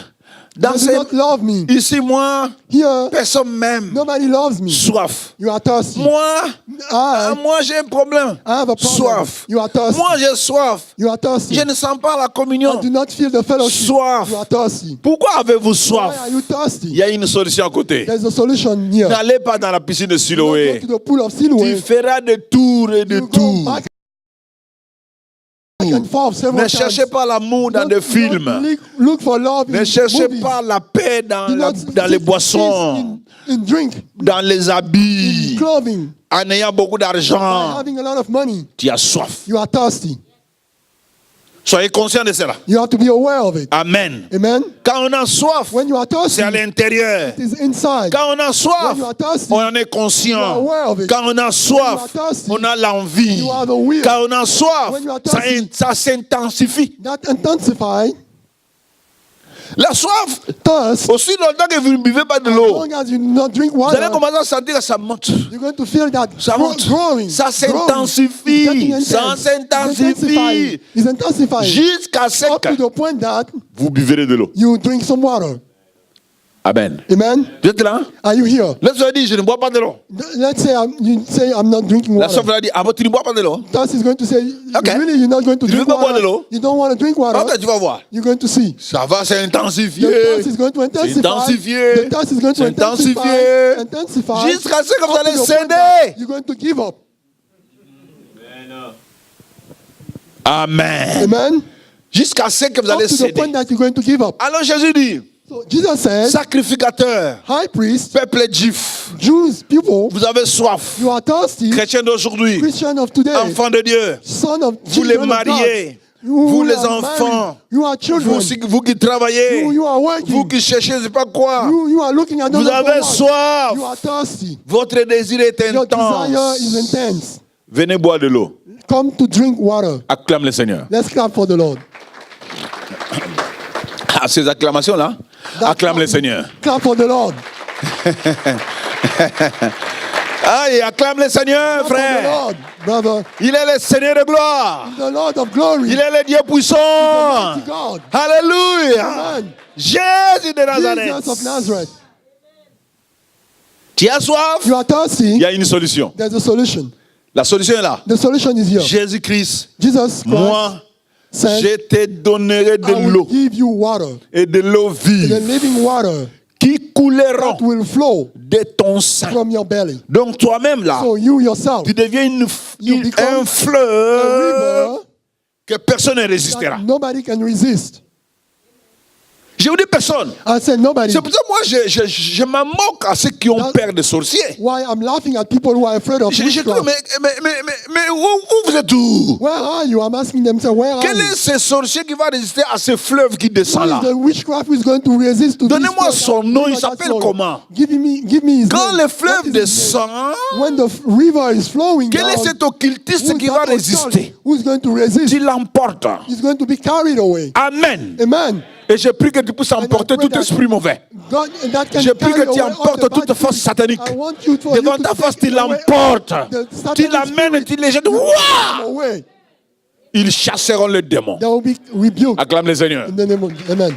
A: Dans
B: They do not love me.
A: Ici, moi,
B: Here,
A: personne m'aime.
B: nobody loves me.
A: Soif.
B: You are thirsty.
A: Moi,
B: I
A: moi j'ai un problème.
B: have a problem.
A: Soif.
B: You are thirsty.
A: Moi, j'ai soif.
B: You are thirsty.
A: Je ne sens pas la communion.
B: I do not feel the fellowship.
A: Soif.
B: You are thirsty.
A: Pourquoi avez-vous
B: Why
A: soif?
B: are you
A: Il
B: thirsty?
A: y a une solution à côté.
B: There's a solution here.
A: N'allez pas dans la piscine de
B: You
A: Siloé.
B: go to the pool of
A: Tu
B: Siloé.
A: feras de tours et de
B: You go
A: tours.
B: back and forth several
A: Ne cherchez
B: times.
A: pas l'amour dans
B: Don't-
A: des
B: don't
A: films.
B: Look for love in
A: Ne cherchez
B: movies.
A: pas la paix dans,
B: Do not
A: dans les
B: seek
A: boissons,
B: peace in drink,
A: dans les habits.
B: clothing.
A: En ayant beaucoup
B: by
A: d'argent,
B: having a lot of money,
A: tu as soif.
B: you are thirsty.
A: Soyez conscient de cela.
B: You have to be aware of it.
A: Amen.
B: Amen.
A: Quand on a soif,
B: When you are thirsty,
A: c'est à l'intérieur.
B: it is inside.
A: Quand on a soif,
B: When you are thirsty,
A: on en est
B: you are
A: conscient.
B: aware of it.
A: Quand on a soif,
B: When you are thirsty,
A: on a l'envie.
B: you have a will.
A: Quand on a soif,
B: When you are thirsty,
A: ça s'intensifie.
B: That intensify
A: La soif,
B: thirst.
A: aussi longtemps que vous ne buvez pas de
B: As
A: l'eau,
B: long as you do not drink
A: vous allez
B: water,
A: commencer à sentir que ça monte.
B: you're going to feel that
A: Ça monte.
B: growing.
A: Ça
B: growing.
A: s'intensifie.
B: It's getting
A: Ça
B: intense.
A: s'intensifie.
B: It's intensifying.
A: Jusqu'à ce
B: Up to
A: que
B: the point that
A: vous buvez de l'eau.
B: you drink some water.
A: Amen.
B: Amen.
A: Vous êtes là?
B: Are you here?
A: Là, vous avez dit, je ne bois pas de l'eau.
B: Let's say you say I'm not drinking
A: La
B: water.
A: soif a dit, ah bon, tu ne bois pas de l'eau?
B: Thus is going to say,
A: Okay.
B: really, you're not going to
A: Tu ne veux
B: drink
A: pas boire de
B: water.
A: l'eau?
B: You don't want to drink water.
A: Ok, tu vas voir.
B: You're going to see.
A: Ça va s'intensifier.
B: The thirst is going to intensify.
A: S'intensifier.
B: The thirst is going to
A: S'intensifier.
B: intensify.
A: Jusqu'à ce que vous
B: Up to
A: allez
B: the point that
A: céder.
B: You're going to give up.
A: Amen.
B: Amen.
A: Jusqu'à ce que vous
B: Up
A: allez
B: to the point
A: céder.
B: that you're going to give up.
A: Alors Jésus dit,
B: So Jesus said,
A: sacrificateur,
B: high priest,
A: peuple juif,
B: Jews, people,
A: vous avez soif.
B: you are thirsty.
A: Chrétiens d'aujourd'hui,
B: Christian of today,
A: enfants de Dieu,
B: son of
A: vous les
B: children of God,
A: mariés,
B: you
A: vous
B: who
A: les
B: are
A: enfants,
B: married, you are children,
A: vous qui travaillez,
B: you are working,
A: vous qui cherchez, je sais pas quoi,
B: you are looking at
A: vous
B: another
A: avez
B: for what?
A: soif.
B: You are thirsty.
A: Votre désir est
B: Your desire is
A: intense.
B: intense.
A: Venez boire de l'eau.
B: Come to drink water.
A: Acclame le Seigneur.
B: Let's clap for the Lord.
A: À ces acclamations-là, acclame le Seigneur.
B: Clap for the Lord.
A: Aïe, acclame le Seigneur,
B: Clap for the
A: frère.
B: Lord, brother.
A: Il est le Seigneur de gloire.
B: The Lord of glory.
A: Il est le Dieu puissant.
B: Mighty God.
A: Alléluia.
B: Amen.
A: Jésus de Nazareth.
B: Jesus of Nazareth.
A: Tu as soif?
B: You are thirsty.
A: Il y a une solution.
B: There's a solution.
A: La solution est là.
B: The solution is here.
A: Jésus-Christ,
B: Jesus Christ
A: moi,
B: said,
A: je te donnerai de
B: I will
A: l'eau
B: give you water,
A: et de l'eau
B: the
A: vive
B: living water
A: qui couleront
B: that will flow
A: de ton sein.
B: from your belly.
A: Donc toi-même là,
B: So you yourself,
A: tu deviens
B: You become
A: un
B: a
A: fleuve
B: river
A: que personne ne résistera.
B: that nobody can resist.
A: Je vous dis personne.
B: I said nobody.
A: C'est pour ça que moi je m'en moque à ceux qui ont
B: That-
A: peur des sorciers.
B: Why I'm laughing at people who are afraid of
A: Je dis,
B: witchcraft.
A: mais où vous êtes où?
B: Where are you? I'm asking them, say, where are
A: Quel
B: you?
A: est ce sorcier qui va résister à ce fleuve qui descend
B: Who
A: là?
B: is the witchcraft who is going to resist to this
A: Donnez-moi
B: flood
A: son
B: that
A: nom,
B: river
A: il
B: that
A: s'appelle
B: flows?
A: comment?
B: Give me his
A: Quand
B: name.
A: le
B: What
A: fleuve
B: is his name?
A: descend,
B: When the river is flowing
A: quel est
B: down,
A: cet occultiste
B: who
A: qui
B: is
A: va
B: that
A: résister?
B: occultist who is going to resist?
A: Tu l'emportes.
B: He's going to be carried away.
A: Amen.
B: Amen.
A: Et je prie que tu puisses emporter tout esprit mauvais.
B: God, that can
A: Je prie
B: carry
A: que tu
B: away all
A: emportes
B: the
A: toute
B: bad
A: force
B: things.
A: satanique.
B: I want you for
A: Devant
B: you to
A: ta face,
B: take
A: tu
B: away
A: l'emportes.
B: the
A: Tu
B: satanic
A: l'amènes et tu les jettes.
B: spirit
A: Ouah!
B: away.
A: Ils chasseront le démon.
B: They will be rebuked
A: Acclame le Seigneur.
B: in the name of Amen.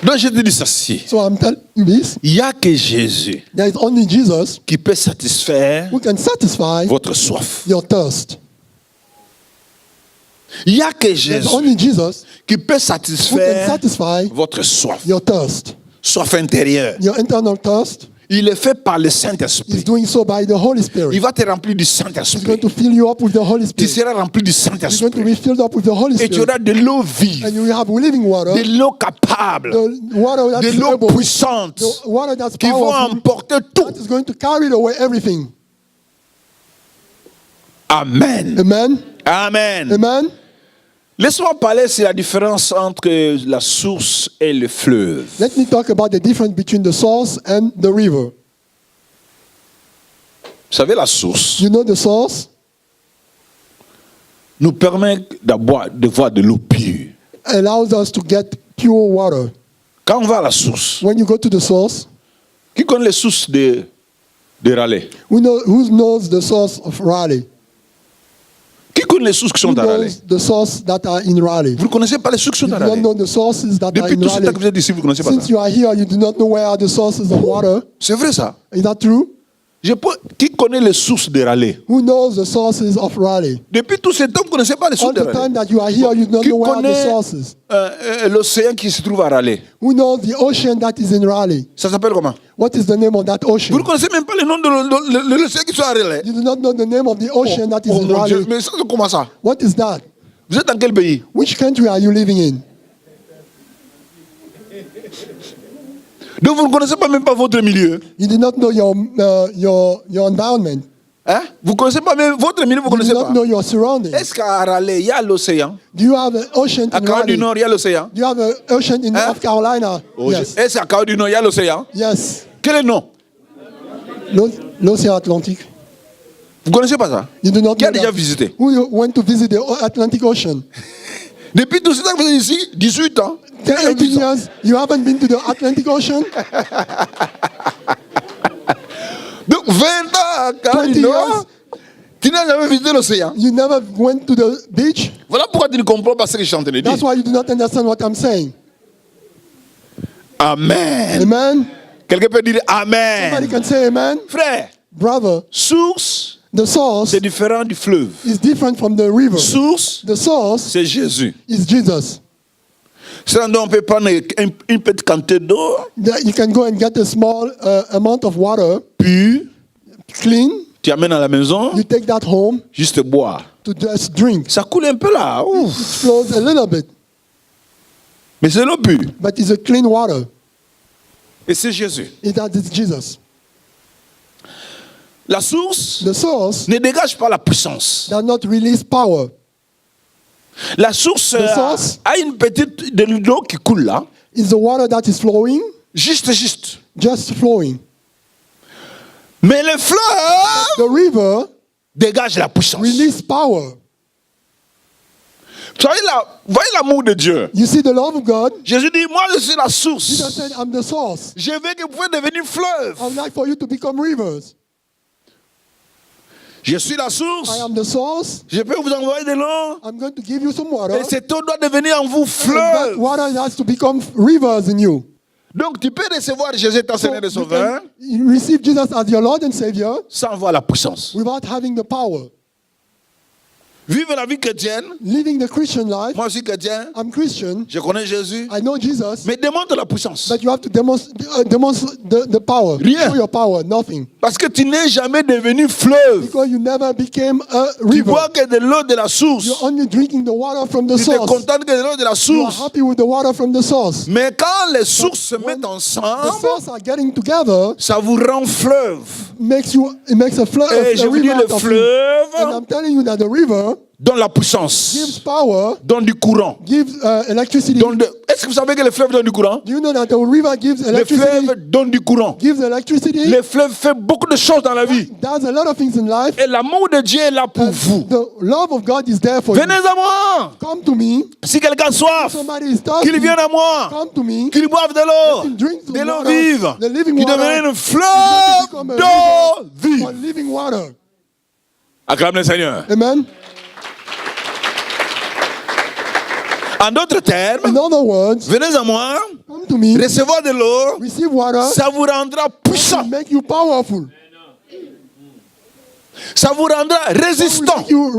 A: Donc je te dis ceci.
B: So I'm telling you this.
A: Il n'y a que Jésus
B: There is only Jesus
A: qui peut satisfaire
B: who can satisfy
A: votre soif.
B: your thirst.
A: Il n'y a que
B: There's
A: Jésus
B: only Jesus
A: qui peut
B: who can
A: satisfaire
B: satisfy
A: votre soif.
B: your thirst.
A: Soif intérieure.
B: Your internal thirst
A: Il est fait par le
B: is
A: Saint-Esprit.
B: doing so by the Holy
A: Il
B: Spirit.
A: va te remplir du
B: He's going
A: Saint-Esprit.
B: to fill you up with the Holy
A: Tu
B: Spirit.
A: seras rempli du
B: He's going to
A: Saint-Esprit.
B: be filled up with the Holy
A: Et tu
B: Spirit.
A: auras de l'eau vive,
B: And you will have living water,
A: de l'eau capable,
B: the water
A: de
B: that's
A: l'eau
B: able,
A: puissante
B: the water that's
A: qui vont
B: powerful,
A: emporter tout.
B: that is going to carry away everything.
A: Amen.
B: Amen.
A: Amen.
B: Amen.
A: Laisse-moi parler sur la différence entre la source et le fleuve.
B: Let me talk about the difference between the source and the river.
A: Vous savez, la source
B: You know the source
A: nous permet de voir de l'eau pure.
B: allows us to get pure water.
A: Quand on va à la source,
B: When you go to the source,
A: qui connaît les sources de Raleigh?
B: who knows the source of Raleigh?
A: Qui connaît les sources qui
B: Who
A: sont à Raleigh?
B: knows the source that are in Raleigh?
A: Vous ne connaissez pas les sources qui
B: You
A: sont à
B: do not
A: Raleigh?
B: know the sources that are
A: Depuis
B: in
A: tout ce temps que vous
B: Raleigh.
A: êtes ici, vous ne connaissez pas
B: Since
A: ça.
B: you are here, you do not know where are the sources of water.
A: C'est vrai ça.
B: Is that true?
A: Qui connaît les sources de Raleigh?
B: Who knows the sources of Raleigh?
A: Depuis tout ce temps, vous ne connaissez pas les
B: All
A: sources de
B: the time
A: Raleigh.
B: that you are here, you do not
A: Qui
B: know where are the
A: connaît
B: sources.
A: l'océan qui se trouve à Raleigh?
B: Who knows the ocean that is in Raleigh?
A: Ça s'appelle comment?
B: What is the name of that
A: Vous
B: ocean?
A: ne connaissez même pas le nom de l'océan qui sont à Raleigh?
B: You do not know the name of the ocean that is
A: Oh
B: in
A: mon Dieu,
B: Raleigh.
A: mais ça c'est comment ça?
B: What is that?
A: Vous êtes dans quel pays?
B: Which country are you living in?
A: Donc vous ne connaissez pas même pas votre milieu.
B: You do not know your environment.
A: Hein? Vous ne connaissez pas même votre milieu, vous ne
B: You
A: connaissez
B: do not
A: pas.
B: know your surroundings.
A: Est-ce qu'à Raleigh, il y a l'océan?
B: Do you have an ocean
A: À
B: in
A: Caroline du
B: Raleigh?
A: Nord, il y a l'océan.
B: Do you have an ocean in
A: Hein?
B: North Carolina?
A: Oh,
B: Yes.
A: Est-ce qu'à Caroline du Nord, il y a l'océan?
B: Yes.
A: Quel est le nom?
B: L'océan Atlantique.
A: Vous ne connaissez pas ça?
B: You do not
A: Qui a
B: know
A: déjà
B: that?
A: visité?
B: Who went to visit the Atlantic Ocean?
A: Depuis tout ce temps que vous êtes ici, 18 ans.
B: 18 years, you haven't been to the Atlantic Ocean?
A: Donc 20 ans à Caroline du
B: 20
A: Nord,
B: years.
A: tu n'as jamais visité l'océan.
B: You never went to the beach?
A: Voilà pourquoi tu ne comprends pas ce que je suis en train de dire.
B: That's why you do not understand what I'm saying.
A: Amen.
B: Amen?
A: Quelqu'un peut dire
B: Somebody
A: Amen.
B: can say amen.
A: Frère,
B: Brother,
A: source,
B: the source
A: c'est différent du fleuve.
B: is different from the river.
A: Source,
B: The source
A: c'est Jésus.
B: is Jesus.
A: C'est-à-dire on peut prendre une petite quantité d'eau,
B: That you can go and get a small amount of water,
A: puis
B: clean.
A: tu amènes à la maison,
B: You take that home
A: juste boire.
B: to just drink.
A: Ça coule un peu là.
B: It
A: Ouf.
B: flows a little bit,
A: Mais c'est l'eau pure.
B: but it's a clean water.
A: Et c'est Jésus.
B: That is Jesus.
A: La source
B: The source
A: ne dégage pas la puissance.
B: does not release power.
A: La source
B: The source
A: a une petite de l'eau qui coule là.
B: It's the water that is flowing,
A: Juste.
B: just flowing.
A: Mais le fleuve
B: The river
A: dégage la puissance.
B: release power.
A: Voyez l'amour de Dieu.
B: You see the love of God?
A: Jésus dit, moi je suis la
B: Jesus
A: source.
B: said, I'm the source.
A: Je veux que vous pouvez devenir fleuve.
B: I would like for you to become rivers.
A: Je suis la
B: I
A: source.
B: am the source.
A: Je peux vous envoyer de l'eau.
B: I'm going to give you some water.
A: Et cette eau doit devenir en vous
B: And that
A: fleuve.
B: water has to become rivers in you.
A: Donc tu peux recevoir Jésus ton Seigneur et
B: you
A: Sauveur
B: can receive Jesus as your Lord and Savior
A: sans avoir la puissance.
B: without having the power.
A: Vivre la vie chrétienne.
B: Living the Christian life,
A: Moi aussi chrétien.
B: I'm Christian,
A: Je connais Jésus.
B: I know Jesus,
A: Mais démontre la puissance.
B: but you have to demonstrate the power.
A: Rien.
B: Show your power, nothing.
A: Parce que tu n'es jamais devenu fleuve.
B: Because you never became a
A: Tu
B: river.
A: bois que de l'eau de la source.
B: You're only drinking the water from the
A: Tu te
B: source.
A: contentes que de l'eau de la
B: You are
A: source.
B: happy with the water from the source.
A: Mais quand les sources se
B: when
A: mettent
B: The
A: ensemble,
B: source are getting together,
A: ça vous rend fleuve.
B: it makes a flood.
A: Et je vous dis, le
B: And
A: fleuve
B: I'm telling you that the river
A: donne la puissance,
B: gives power,
A: donne du courant.
B: gives electricity.
A: Est-ce que vous savez que le fleuve donne du courant?
B: Do you know that the river gives
A: Le
B: electricity?
A: fleuve donne du courant.
B: Gives electricity.
A: Le fleuve fait beaucoup de choses dans la vie.
B: Does a lot of things in life.
A: Et l'amour de Dieu est là pour vous.
B: The love of God is there for
A: Venez
B: you.
A: à moi.
B: Come to me.
A: Si quelqu'un a soif,
B: Somebody is thirsty.
A: qu'il vienne à moi.
B: Come to me.
A: Qu'il boive de l'eau.
B: Let him drink the
A: De l'eau
B: water,
A: vive.
B: the living
A: Qui
B: water.
A: devienne un
B: Become
A: fleuve
B: a
A: d'eau
B: river
A: vive.
B: for living water.
A: Acclame le Seigneur.
B: Amen.
A: En d'autres termes,
B: In other words,
A: venez à moi,
B: come to me.
A: recevoir de l'eau,
B: Receive water.
A: ça vous rendra puissant,
B: Make you powerful.
A: ça vous rendra résistant.
B: Make you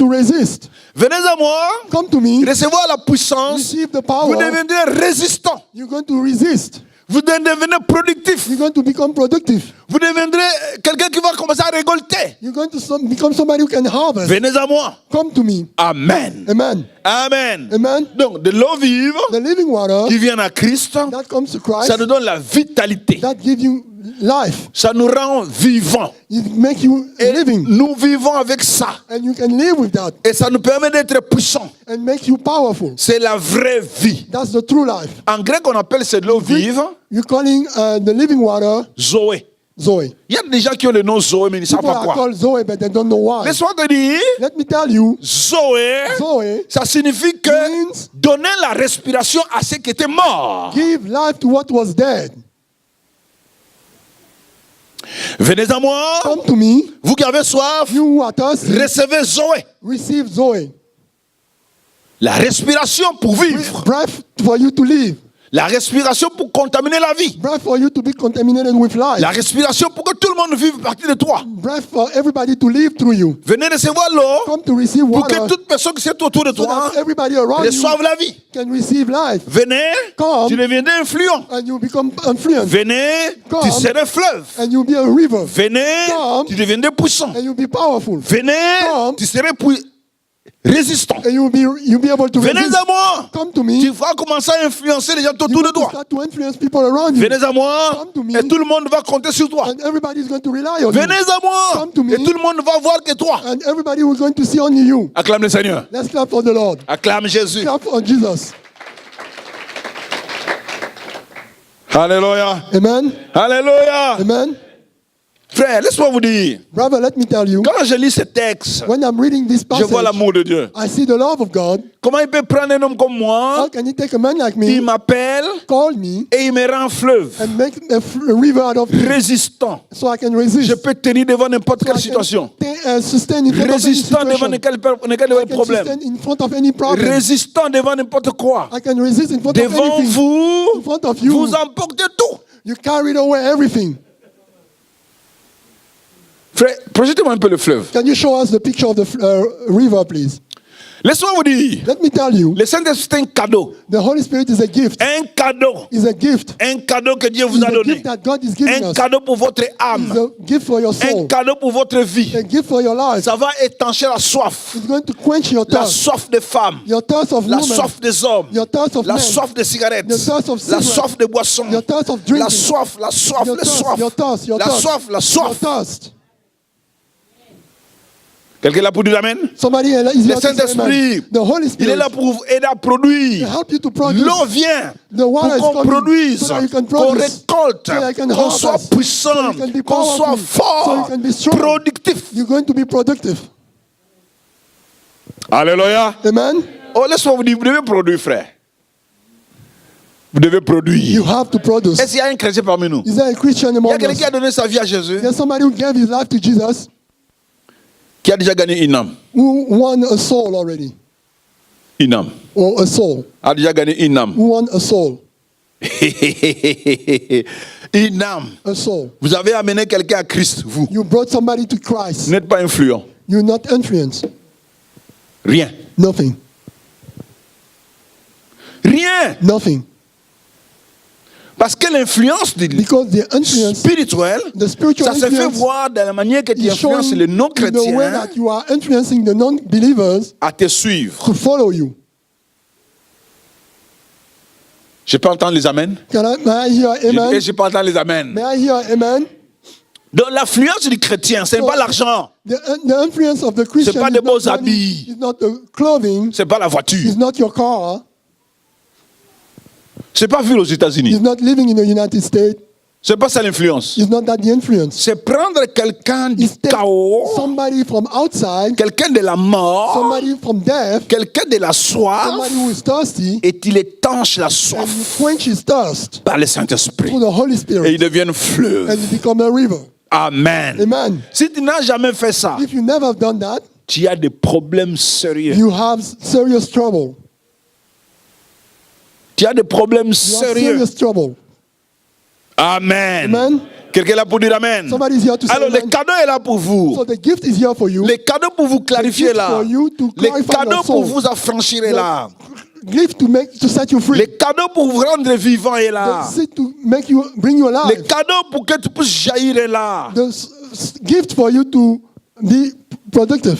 B: resist.
A: Venez à moi,
B: Come to me.
A: recevoir la puissance,
B: Receive the
A: vous
B: power.
A: deviendrez résistant,
B: You're going to resist.
A: vous devenez productif,
B: You're going to become productive.
A: vous deviendrez quelqu'un qui va commencer à récolter.
B: You're going to become somebody who can harvest.
A: Venez à moi.
B: Come to me.
A: Amen.
B: Amen.
A: Amen.
B: Amen.
A: Donc, de l'eau vive
B: The living water
A: qui vient à Christ,
B: that comes to Christ,
A: ça nous donne la vitalité.
B: that gives you life.
A: Ça nous rend vivants.
B: It makes you
A: Et
B: living.
A: nous vivons avec ça.
B: And you can live with that
A: Et ça nous permet d'être puissants.
B: and make you powerful.
A: C'est la vraie vie.
B: That's the true life.
A: En grec, on appelle cette eau vive
B: You're calling the living water
A: Zoé.
B: Zoe.
A: Il y a des gens qui ont le nom Zoé, mais ils ne savent
B: People
A: pas
B: are
A: quoi.
B: called Zoe, but they don't know why.
A: Laisse-moi te dire,
B: Let me tell you,
A: Zoé,
B: Zoe
A: ça signifie que
B: means
A: donner la respiration à ceux qui étaient morts.
B: give life to what was dead.
A: Venez à moi,
B: Come to me,
A: vous qui avez soif,
B: you who are thirsty,
A: recevez Zoé.
B: receive Zoe.
A: La respiration pour vivre.
B: Breath for you to live.
A: La respiration pour contaminer la vie.
B: Breath for you to be contaminated with life.
A: La respiration pour que tout le monde vive à partir de toi.
B: Breath for everybody to live through you.
A: Venez recevoir l'eau
B: Come to receive
A: pour que
B: water
A: toute personne qui est autour de
B: so
A: toi
B: that everybody around you
A: reçoive la vie.
B: can receive life.
A: Venez,
B: Come.
A: tu deviendrais influent.
B: And you become influent.
A: Venez,
B: Come.
A: tu serais fleuve.
B: And you'll be a river.
A: Venez,
B: Come.
A: tu deviendrais puissant.
B: And you'll be powerful.
A: Venez,
B: Come.
A: tu serais résistant.
B: And you'll be able to
A: Venez
B: resist.
A: à moi.
B: Come to me.
A: Tu vas commencer à influencer les gens autour
B: You're
A: de
B: going to
A: toi.
B: start to influence people around you.
A: Venez à moi
B: Come to me.
A: et tout le monde va compter sur toi.
B: And everybody is going to rely on
A: Venez
B: you.
A: à moi
B: Come to me.
A: et tout le monde va voir que toi.
B: And everybody is going to see only you.
A: Acclame le Seigneur.
B: Let's clap for the Lord.
A: Acclame Jésus.
B: Clap for Jesus.
A: Alléluia.
B: Amen.
A: Alléluia.
B: Amen.
A: Frère, laisse-moi vous dire.
B: Brother, let me tell you,
A: Quand je lis ce texte,
B: when I'm reading this
A: je
B: passage,
A: vois l'amour de Dieu.
B: I see the love of God.
A: Comment il peut prendre un homme comme
B: How
A: moi,
B: can he take a man like
A: il
B: me,
A: m'appelle
B: call me,
A: et il me rend fleuve,
B: and make a river out of me
A: résistant.
B: so I can resist?
A: Je peux tenir devant n'importe
B: So
A: quelle
B: I
A: situation.
B: can sustain in front of any
A: Résistant devant
B: situation.
A: n'importe
B: I can
A: problème.
B: sustain in front of any problem.
A: Résistant devant n'importe quoi.
B: I can resist in front of
A: Devant
B: anything.
A: vous,
B: In front of you,
A: vous emportez tout.
B: you carried away everything.
A: Frère, projetez-moi un peu le fleuve.
B: Can you show us the picture of the river, please?
A: Laisse-moi vous dire,
B: Let me tell you,
A: le Saint-Esprit est un cadeau.
B: the Holy Spirit is a gift.
A: Un cadeau.
B: Is a gift.
A: Un cadeau que Dieu vous
B: It's
A: a
B: a
A: donné.
B: gift that God is giving
A: Un
B: us.
A: cadeau pour votre âme.
B: It's a gift for your
A: Un
B: soul.
A: cadeau pour votre vie.
B: A gift for your life.
A: Ça va étancher la soif.
B: It's going to quench your
A: La
B: thirst.
A: soif des femmes.
B: Your thirst of
A: La
B: women.
A: soif des hommes.
B: Your thirst of
A: La
B: men.
A: soif des cigarettes.
B: Your thirst of
A: La
B: cigarettes.
A: soif des boissons.
B: Your thirst of
A: La
B: drinking.
A: soif, la soif,
B: Your
A: la
B: thirst,
A: soif.
B: your thirst, your
A: La
B: thirst.
A: soif, la
B: Your
A: soif.
B: thirst.
A: Quelqu'un est là pour dire amen?
B: Somebody is
A: Le
B: here to say
A: Saint-Esprit,
B: amen. The Holy
A: il est
B: Spirit
A: là pour vous aider à produire.
B: to help you to produce.
A: L'eau vient
B: The water
A: pour
B: is
A: qu'on
B: coming
A: produise,
B: so that you can
A: qu'on
B: produce,
A: récolte,
B: so that you can
A: qu'on
B: harvest,
A: soit
B: so
A: puissant,
B: you can be
A: qu'on soit
B: powerful, so you
A: fort,
B: can be strong.
A: productif.
B: You're going to be productive.
A: Alléluia.
B: Amen.
A: Oh, laisse-moi vous dire, vous devez produire, frère. Vous devez
B: You
A: produire.
B: have to produce.
A: Est-ce qu'il y a un chrétien parmi nous?
B: Is there a Christian
A: Il y a
B: among
A: quelqu'un
B: us?
A: qui a donné sa vie à Jésus,
B: There's somebody who gave his life to Jesus,
A: qui a déjà gagné une âme.
B: who won a soul already,
A: Une âme.
B: or a soul,
A: A déjà gagné une âme.
B: who won a soul,
A: Une âme.
B: a soul.
A: Vous avez amené quelqu'un à Christ, vous.
B: You brought somebody to
A: Vous
B: Christ.
A: n'êtes pas influent.
B: You're not influenced.
A: Rien.
B: Nothing.
A: Rien.
B: Nothing.
A: Parce que l'influence
B: Because the influence,
A: spirituelle,
B: the spiritual
A: ça se fait
B: influence
A: voir dans la manière que tu
B: is
A: influences
B: showing
A: les
B: in the way
A: non-chrétiens
B: that you are influencing the non-believers
A: à te suivre.
B: to follow you.
A: Je peux entendre les amens?
B: May I hear amen?
A: Je peux entendre les amens.
B: May I hear amen?
A: Donc l'influence du chrétien, ce n'est pas l'argent,
B: The influence of the Christian
A: pas
B: is
A: des
B: not
A: beaux
B: money,
A: habits.
B: is not the clothing,
A: ce n'est pas la voiture,
B: is not your car,
A: ce n'est pas vivre aux États-Unis.
B: is not living in the United States,
A: Ce n'est pas ça l'influence.
B: is not that the influence.
A: C'est prendre quelqu'un du
B: It's take
A: chaos,
B: somebody from outside,
A: quelqu'un de la mort,
B: somebody from death,
A: quelqu'un de la soif,
B: somebody who is thirsty,
A: et il étanche la
B: and you
A: soif
B: quench his thirst
A: par le Saint-Esprit.
B: through the Holy
A: Et
B: Spirit,
A: il devient fleuve.
B: and you become a river.
A: Amen.
B: Amen.
A: Si tu n'as jamais fait ça,
B: If you never have done that,
A: tu as des problèmes sérieux.
B: you have serious trouble.
A: Tu as des problèmes
B: You have
A: sérieux.
B: serious trouble.
A: Amen.
B: Amen.
A: Quelqu'un est là pour dire Amen.
B: Somebody is here to say
A: Alors, le
B: amen.
A: cadeau est là pour vous.
B: So the gift is here for you.
A: Le cadeau pour vous clarifier
B: gift
A: là.
B: for you to
A: Le
B: clarify
A: cadeau
B: your
A: pour
B: soul.
A: vous affranchir est là.
B: Gift to set you free.
A: Le cadeau pour vous rendre vivant est là.
B: The seed to make you bring you
A: Le
B: alive.
A: cadeau pour que tu puisses jaillir est là.
B: The gift for you to be productive.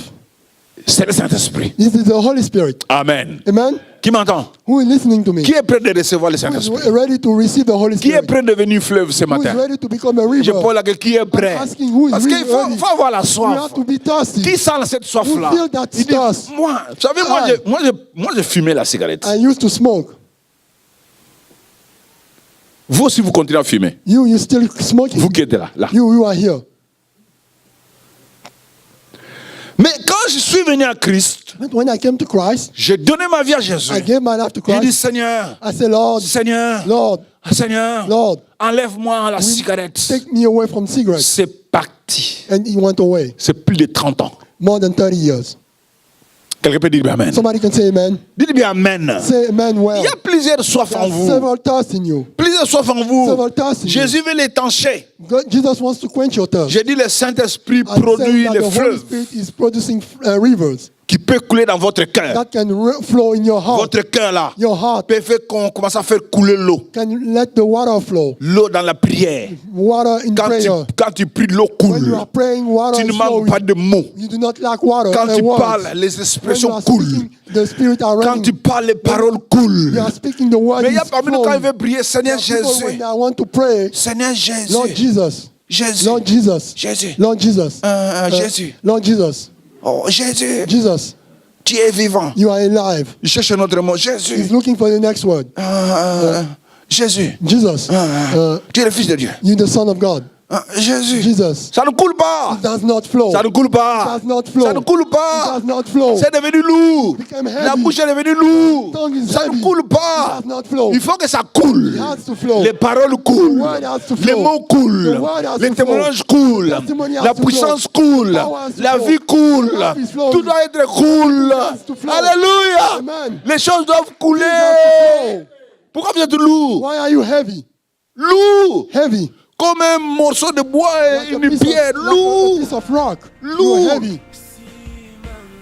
A: C'est le Saint-Esprit.
B: This is the Holy Spirit.
A: Amen.
B: Amen.
A: Qui m'entend?
B: Who is listening to me?
A: Qui est prêt de recevoir le
B: Who
A: Saint-Esprit?
B: is ready to receive the Holy
A: Qui est
B: Spirit?
A: prêt de devenir fleuve ce
B: Who is
A: matin?
B: ready to become a
A: Je
B: river?
A: pose la question, qui est prêt?
B: I'm asking who is
A: Parce qu'il
B: really
A: faut,
B: ready.
A: faut avoir la
B: You
A: soif.
B: have to be thirsty.
A: Qui sent cette soif-là?
B: Who feel that
A: Il dit,
B: thirst?
A: moi, vous savez, moi, j'ai fumé la cigarette.
B: I used to smoke.
A: Vous aussi, vous continuez à fumer.
B: You still smoking.
A: Vous qui êtes là.
B: You are here.
A: Mais quand je suis venu à Christ,
B: But when I came to Christ,
A: j'ai donné ma vie à Jésus.
B: I gave my life to
A: J'ai dit,
B: Christ.
A: Seigneur,
B: I said, Lord,
A: Seigneur,
B: Lord,
A: Seigneur,
B: Lord,
A: enlève-moi la cigarette.
B: take me away from cigarettes.
A: C'est parti.
B: And he went away.
A: C'est plus de 30 ans.
B: More than 30 years.
A: Quelqu'un peut dire Amen.
B: Somebody can say amen.
A: Dites bien Amen.
B: Say amen well.
A: Il y a plusieurs soifs en
B: There are
A: vous.
B: several thirsts in you.
A: Plusieurs soifs en vous.
B: Several thirsts in you.
A: Jésus veut l'étancher.
B: Jesus wants to quench your thirst.
A: J'ai dit le Saint-Esprit
B: I said
A: produit
B: that
A: les
B: the Holy
A: fleuves.
B: Spirit is producing rivers.
A: qui peut couler dans votre cœur.
B: that can flow in your heart.
A: Votre cœur là
B: Your heart
A: peut faire qu'on commence à faire couler l'eau.
B: can let the water flow.
A: L'eau dans la prière.
B: Water in prayer.
A: Quand tu pries, l'eau
B: When you
A: coule.
B: are praying, water
A: Tu ne
B: is
A: manques
B: flowing.
A: pas de mots.
B: You do not lack water.
A: Quand
B: and
A: tu
B: words.
A: parles, les
B: When you
A: expressions
B: are
A: coulent.
B: speaking, the spirit are
A: Quand
B: running.
A: tu parles, les paroles coulent.
B: You are speaking, the word
A: Mais il y a
B: is
A: parmi nous quand il
B: flowing.
A: veut prier, Seigneur
B: There are people
A: Jésus.
B: when they want to pray,
A: Seigneur Jésus.
B: Lord Jesus,
A: Jésus.
B: Lord Jesus,
A: Jésus.
B: Lord Jesus,
A: Jésus.
B: Lord Jesus,
A: Oh Jésus.
B: Jesus,
A: Tu es vivant.
B: you are alive.
A: Il cherche un autre mot.
B: He's
A: Jésus.
B: looking for the next word.
A: Jésus.
B: Jesus,
A: Tu es le Fils de Dieu.
B: you the Son of God.
A: Jésus.
B: Jesus,
A: Ça ne coule pas.
B: it does not flow.
A: Ça ne coule pas.
B: It does not flow.
A: Ça ne coule
B: It
A: pas.
B: does not flow.
A: C'est devenu lourd.
B: Became heavy.
A: La bouche est devenue lourde.
B: Tongue is
A: Ça ne
B: heavy.
A: coule
B: It
A: pas.
B: does not flow.
A: Il faut que ça coule.
B: It has to flow.
A: Les paroles coulent.
B: The word has to
A: Les
B: flow.
A: mots coulent.
B: The word has
A: Les
B: to flow.
A: témoignages coulent.
B: The testimony has
A: La
B: to
A: puissance
B: flow.
A: coule.
B: The power has to
A: La
B: flow.
A: vie coule.
B: Life is flowing.
A: Tout doit être cool.
B: has to flow.
A: Alléluia.
B: Amen.
A: Les choses doivent couler.
B: Things have to
A: Pourquoi vous êtes lourd?
B: Why are you heavy?
A: Lourd.
B: Heavy.
A: Comme un morceau de bois
B: Like
A: et
B: a
A: une
B: piece
A: pierre.
B: of, like a
A: Lourd.
B: piece of rock.
A: Lourd.
B: You are heavy.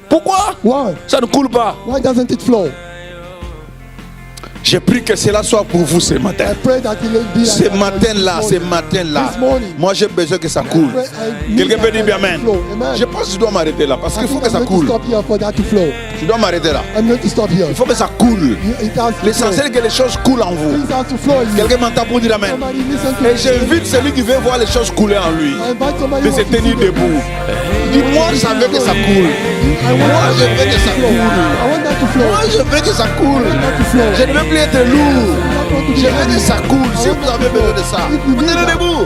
A: Pourquoi?
B: Why?
A: Ça ne coule pas.
B: Why doesn't it flow?
A: Je prie que cela soit pour vous ce matin.
B: I pray that it will be like
A: Ce
B: that for you
A: matin-là,
B: this
A: ce
B: morning.
A: matin-là,
B: This morning.
A: moi j'ai besoin que ça coule.
B: I need
A: Quelqu'un
B: that
A: peut dire bien
B: to
A: amen.
B: flow. Amen.
A: Je pense que je dois m'arrêter là parce
B: I
A: qu'il faut
B: think
A: que ça
B: I'm going
A: coule.
B: to stop here for that to flow.
A: Je dois m'arrêter là.
B: I'm going to stop here.
A: Il faut que ça coule.
B: It has to
A: L'essentiel
B: flow.
A: est que les choses coulent en vous.
B: Things have to flow in you.
A: Quelqu'un m'entend pour dire amen.
B: Somebody listen to
A: Et
B: me.
A: j'invite celui qui veut voir les choses couler en lui
B: I invite somebody
A: de
B: who
A: se
B: wants to
A: tenir
B: see the-
A: debout. Dis-moi, je veux que ça coule.
B: I want
A: Moi,
B: that
A: je veux que ça
B: to flow.
A: coule.
B: I want that to flow.
A: Moi, je veux que ça coule.
B: That to flow.
A: Je ne veux plus être lourd.
B: I want to be
A: Je veux que
B: heavy.
A: ça coule. Si vous avez besoin de ça, vous tenez debout.